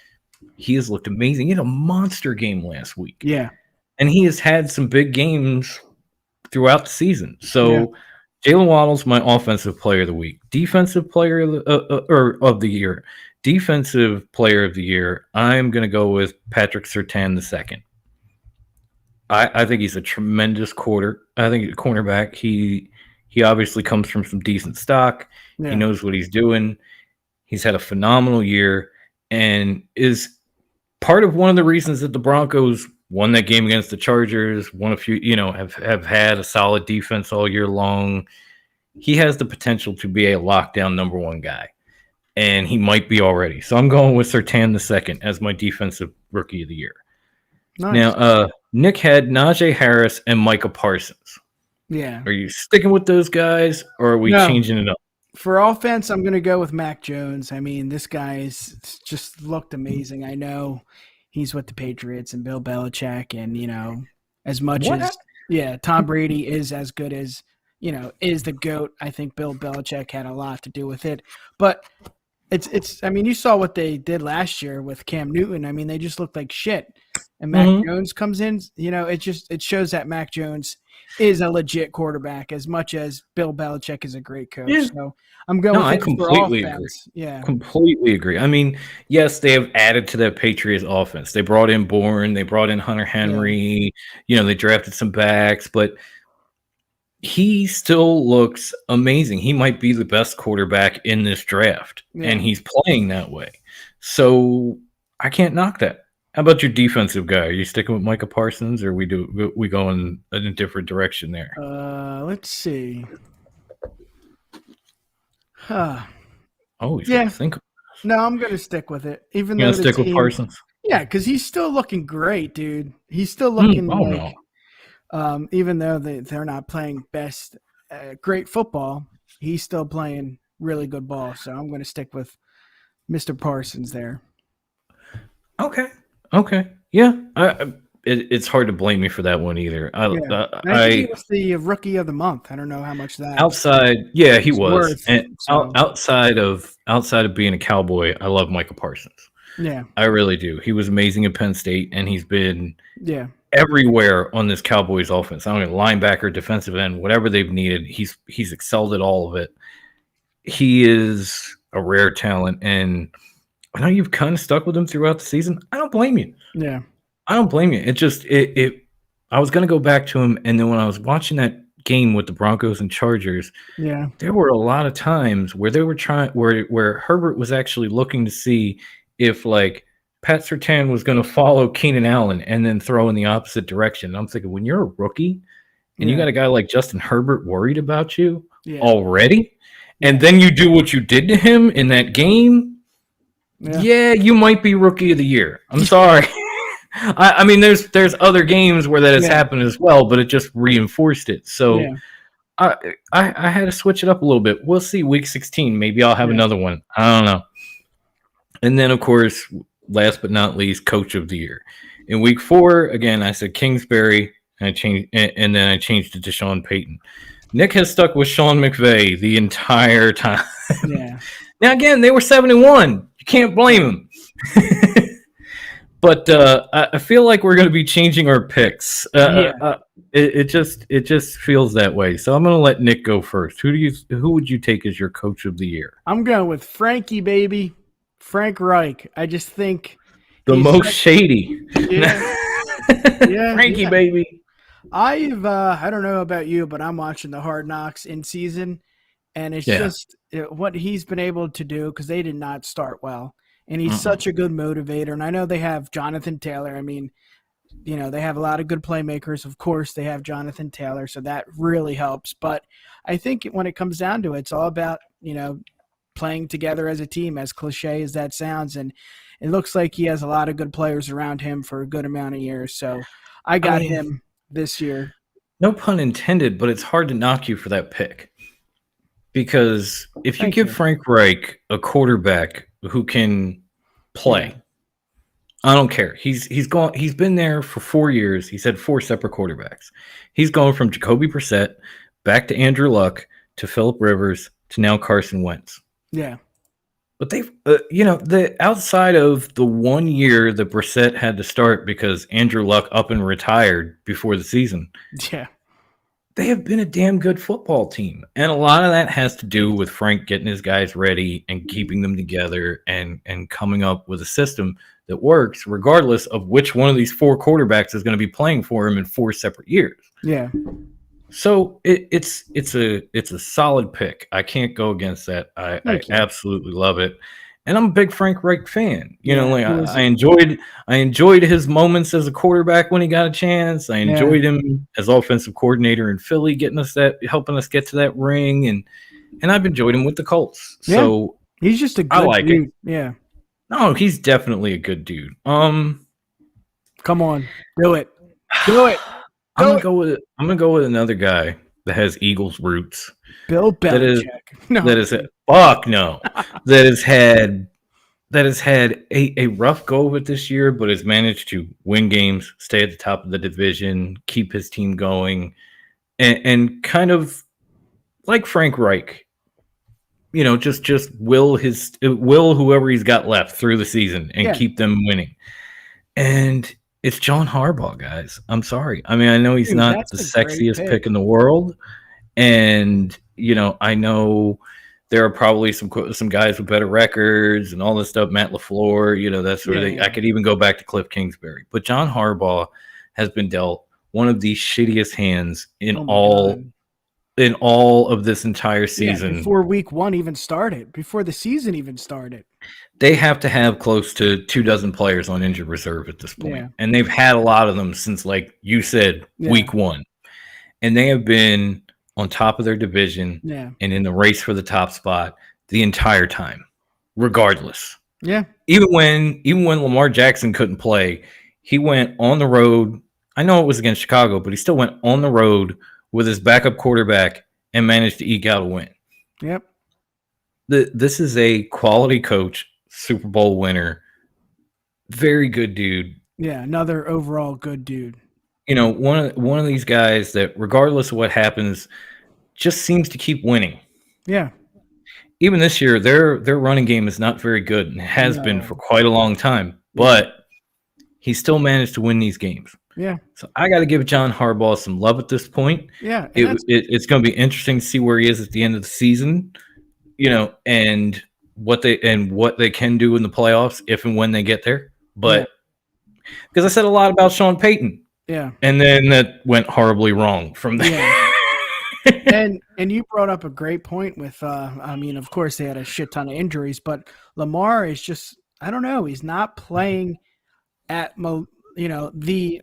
he has looked amazing. He had a monster game last week.
Yeah.
And he has had some big games throughout the season. So Jalen Waddle's my offensive player of the week. Defensive player of the year. Defensive player of the year, I'm going to go with Patrick Surtain II. I think he's a tremendous cornerback. He obviously comes from some decent stock. Yeah. He knows what he's doing. He's had a phenomenal year and is part of one of the reasons that the Broncos won that game against the Chargers, won a few, have had a solid defense all year long. He has the potential to be a lockdown number 1 guy. and he might be already. So I'm going with Surtain II as my defensive rookie of the year.
Nice.
Now, Nick had Najee Harris and Micah Parsons.
Yeah.
Are you sticking with those guys, or are we changing it up?
For offense, I'm going to go with Mac Jones. I mean, this guy's just looked amazing. I know he's with the Patriots and Bill Belichick, and, you know, as much as Tom Brady is as good as, you know, is the GOAT. I think Bill Belichick had a lot to do with it. But it's I mean, you saw what they did last year with Cam Newton. I mean, they just looked like shit. And Mac Jones comes in, you know, it shows that Mac Jones is a legit quarterback as much as Bill Belichick is a great coach. Yeah. So I'm going
I completely agree.
Yeah.
Completely agree. I mean, yes, they have added to that Patriots offense. They brought in Bourne, they brought in Hunter Henry, you know, they drafted some backs, but he still looks amazing. He might be the best quarterback in this draft, and he's playing that way. So I can't knock that. How about your defensive guy? Are you sticking with Micah Parsons, or we going in a different direction there?
Let's see.
Oh, yeah. Think.
No, I'm going to stick with it. Even
You're
though
stick with Parsons.
Yeah, because he's still looking great, dude. He's still looking even though they're not playing great football, he's still playing really good ball. So I'm going to stick with Mr. Parsons there.
Okay. Yeah. It's hard to blame me for that one either. I
think he was the rookie of the month. I don't know how much that
outside. Yeah, he was.
Worth,
and outside of being a Cowboy, I love Micah Parsons.
Yeah, I
really do. He was amazing at Penn State, and he's been everywhere on this Cowboys offense. I don't know, linebacker, defensive end, whatever they've needed. He's excelled at all of it. He is a rare talent, and I know you've kind of stuck with him throughout the season. I don't blame you.
Yeah.
I don't blame you. It just I was gonna go back to him, and then when I was watching that game with the Broncos and Chargers, there were a lot of times where they were where Herbert was actually looking to see if like Pat Surtain was gonna follow Keenan Allen and then throw in the opposite direction. And I'm thinking, when you're a rookie and you got a guy like Justin Herbert worried about you already, and then you do what you did to him in that game, you might be rookie of the year. I'm sorry. I mean, there's other games where that has happened as well, but it just reinforced it. So I had to switch it up a little bit. We'll see week 16. Maybe I'll have another one. I don't know. And then, of course, last but not least, coach of the year. In week 4, again, I said Kingsbury, and then I changed it to Sean Payton. Nick has stuck with Sean McVay the entire time. Yeah. Now, again, they were 7-1. You can't blame them. But I feel like we're going to be changing our picks. It just feels that way. So I'm going to let Nick go first. Who would you take as your coach of the year?
I'm going with Frankie, baby. Frank Reich. I just think
the most shady.
Frankie,
baby.
I don't know about you, but I'm watching the Hard Knocks in season, and it's just what he's been able to do, because they did not start well. And he's such a good motivator. And I know they have Jonathan Taylor. I mean, you know, they have a lot of good playmakers. Of course, they have Jonathan Taylor, so that really helps. But I think when it comes down to it, it's all about, you know, playing together as a team, as cliche as that sounds. And it looks like he has a lot of good players around him for a good amount of years. So I got him this year.
No pun intended, but it's hard to knock you for that pick. Because if you give Frank Reich a quarterback who can play, I don't care. He's been there for 4 years. He's had 4 separate quarterbacks. He's going from Jacoby Brissett back to Andrew Luck to Phillip Rivers to now Carson Wentz.
Yeah.
But they've, the outside of the 1 year that Brissett had to start because Andrew Luck up and retired before the season.
Yeah.
They have been a damn good football team. And a lot of that has to do with Frank getting his guys ready and keeping them together and coming up with a system that works regardless of which one of these 4 quarterbacks is going to be playing for him in 4 separate years.
Yeah.
So it's a solid pick. I can't go against that. I absolutely love it. And I'm a big Frank Reich fan. I enjoyed his moments as a quarterback when he got a chance. I enjoyed him as offensive coordinator in Philly, helping us get to that ring, and I've enjoyed him with the Colts. So
He's just a
I
good
like it.
dude. Yeah.
No, he's definitely a good dude.
Come on. Do it. Do it.
I'm
Do
gonna go with another guy that has Eagles roots.
Bill
That is
Belichick. No.
that is fuck no. that has had a rough go of it this year, but has managed to win games, stay at the top of the division, keep his team going, and kind of like Frank Reich, just will whoever he's got left through the season and keep them winning. And it's John Harbaugh, guys. I'm sorry. I mean, I know he's not the sexiest pick in the world, and I know there are probably some guys with better records and all this stuff. Matt LaFleur, that sort of thing. I could even go back to Cliff Kingsbury, but John Harbaugh has been dealt one of the shittiest hands in all of this entire season.
Before week one even started, before the season even started.
They have to have close to 24 players on injured reserve at this point. Yeah. And they've had a lot of them since, like you said, week one. And they have been on top of their division and in the race for the top spot the entire time, regardless.
Yeah.
Even when Lamar Jackson couldn't play, he went on the road. I know it was against Chicago, but he still went on the road with his backup quarterback and managed to eke out a win.
Yep.
This is a quality coach, Super Bowl winner, very good dude.
Yeah, another overall good dude.
One of these guys that, regardless of what happens, just seems to keep winning.
Yeah.
Even this year, their running game is not very good and has been for quite a long time, but he still managed to win these games.
Yeah.
So I got to give John Harbaugh some love at this point.
Yeah.
It's going to be interesting to see where he is at the end of the season, and what they can do in the playoffs if and when they get there. But because I said a lot about Sean Payton.
Yeah.
And then that went horribly wrong from there.
Yeah. and you brought up a great point with of course they had a shit ton of injuries, but Lamar is just, I don't know, he's not playing at the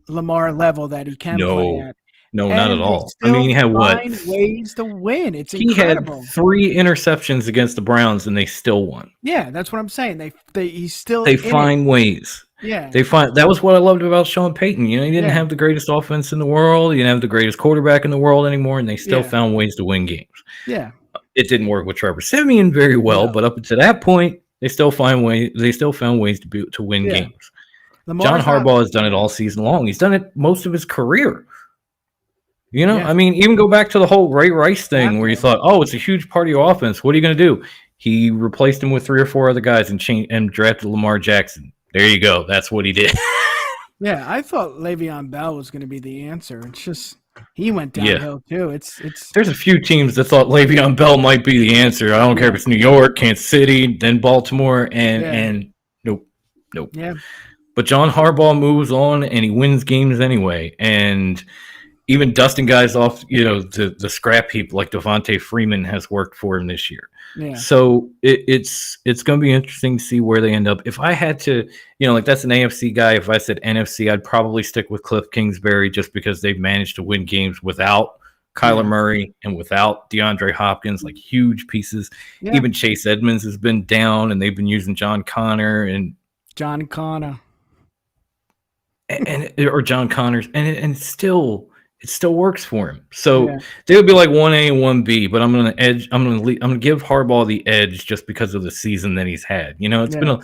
Lamar level that he can play at.
No, not at all. I mean, he had
ways to win. It's incredible.
He had 3 interceptions against the Browns, and they still won.
Yeah, that's what I'm saying.
They find ways.
Yeah,
that was what I loved about Sean Payton. He didn't have the greatest offense in the world. He didn't have the greatest quarterback in the world ananymore, and they still found ways to win games.
Yeah,
it didn't work with Trevor Siemian very well, but up until that point, they still found ways to win games. John Harbaugh has done it all season long. He's done it most of his career. I mean, even go back to the whole Ray Rice thing where you thought, oh, it's a huge part of your offense. What are you going to do? He replaced him with 3 or 4 other guys and drafted Lamar Jackson. There you go. That's what he did.
Yeah, I thought Le'Veon Bell was going to be the answer. It's just he went downhill too. It's
There's a few teams that thought Le'Veon Bell might be the answer. I don't care if it's New York, Kansas City, then Baltimore, and nope.
Yeah.
But John Harbaugh moves on and he wins games anyway. And even dusting guys off, the scrap heap like Devontae Freeman has worked for him this year.
Yeah.
So it's going to be interesting to see where they end up. If I had to, that's an AFC guy. If I said NFC, I'd probably stick with Cliff Kingsbury just because they've managed to win games without Kyler Murray and without DeAndre Hopkins, like huge pieces. Yeah. Even Chase Edmonds has been down, and they've been using John Connors, and John Connors, and still. It still works for him. So they would be like 1A and 1B, but I'm going to give Harbaugh the edge just because of the season that he's had. It's been a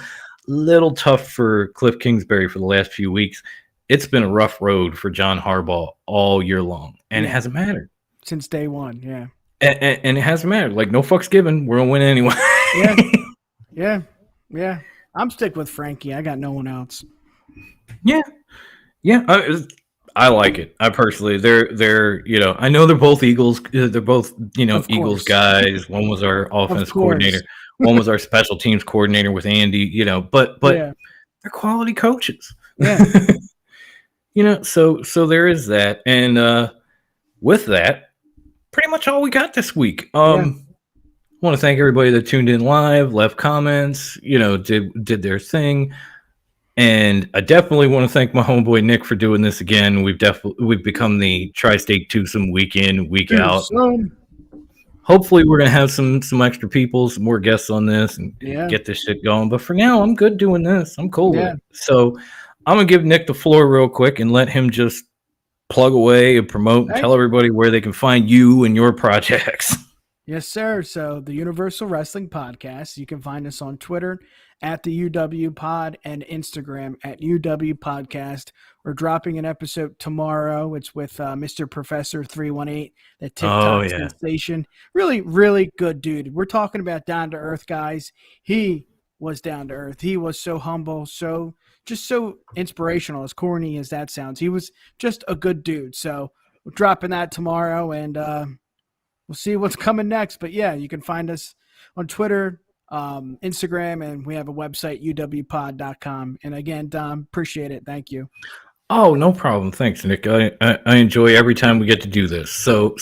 little tough for Cliff Kingsbury for the last few weeks. It's been a rough road for John Harbaugh all year long, and it hasn't mattered.
Since day one, yeah.
And it hasn't mattered. Like, no fucks given. We're going to win anyway.
Yeah. I'm stick with Frankie. I got no one else.
Yeah. I like it. I personally, they're I know they're both Eagles. They're both Eagles guys. One was our offense coordinator. One was our special teams coordinator with Andy. But they're quality coaches.
Yeah.
So there is that, and with that, pretty much all we got this week. I want to thank everybody that tuned in live, left comments, did their thing. And I definitely want to thank my homeboy Nick for doing this again. We've become the Tri-State Twosome week in, week out. hopefully we're gonna have some extra people, some more guests on this, and
Yeah.
get this shit going. But for now, I'm good doing this. I'm cool with
Yeah.
it. So I'm gonna give Nick the floor real quick and let him just plug away and promote and
Hey.
tell everybody where they can find you and your projects.
Yes, sir. So the Universal Wrestling Podcast, you can find us on Twitter at the UW Pod and Instagram at UW Podcast. We're dropping an episode tomorrow. It's with Mr. Professor 318, the TikTok sensation. Really, really good dude. We're talking about down to earth guys. He was down to earth. He was so humble, so inspirational, as corny as that sounds. He was just a good dude. So we're dropping that tomorrow, and we'll see what's coming next. But yeah, you can find us on Twitter, Instagram, and we have a website, uwpod.com. And again, Dom, appreciate it. Thank you.
Oh, no problem. Thanks, Nick. I enjoy every time we get to do this. So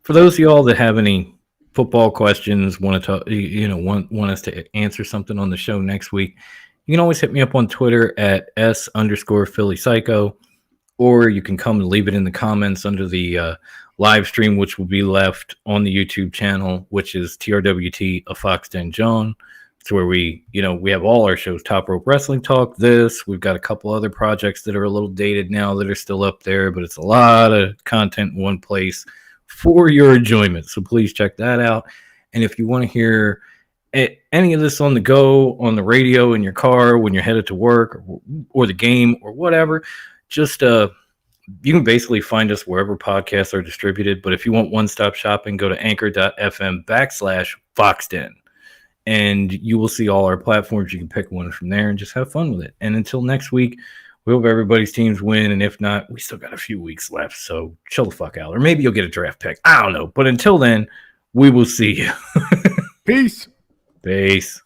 for those of y'all that have any football questions, want to talk, want us to answer something on the show next week, you can always hit me up on Twitter at @S_Philly Psycho, or you can come and leave it in the comments under the live stream, which will be left on the YouTube channel, which is TRWT of Fox Den John. It's where we have all our shows, Top Rope Wrestling Talk, we've got a couple other projects that are a little dated now that are still up there, but it's a lot of content in one place for your enjoyment. So please check that out. And if you want to hear any of this on the go, on the radio, in your car, when you're headed to work or the game or whatever, just you can basically find us wherever podcasts are distributed. But if you want one-stop shopping, go to anchor.fm/FoxDen. And you will see all our platforms. You can pick one from there and just have fun with it. And until next week, we hope everybody's teams win. And if not, we still got a few weeks left. So chill the fuck out. Or maybe you'll get a draft pick. I don't know. But until then, we will see you.
Peace.
Peace.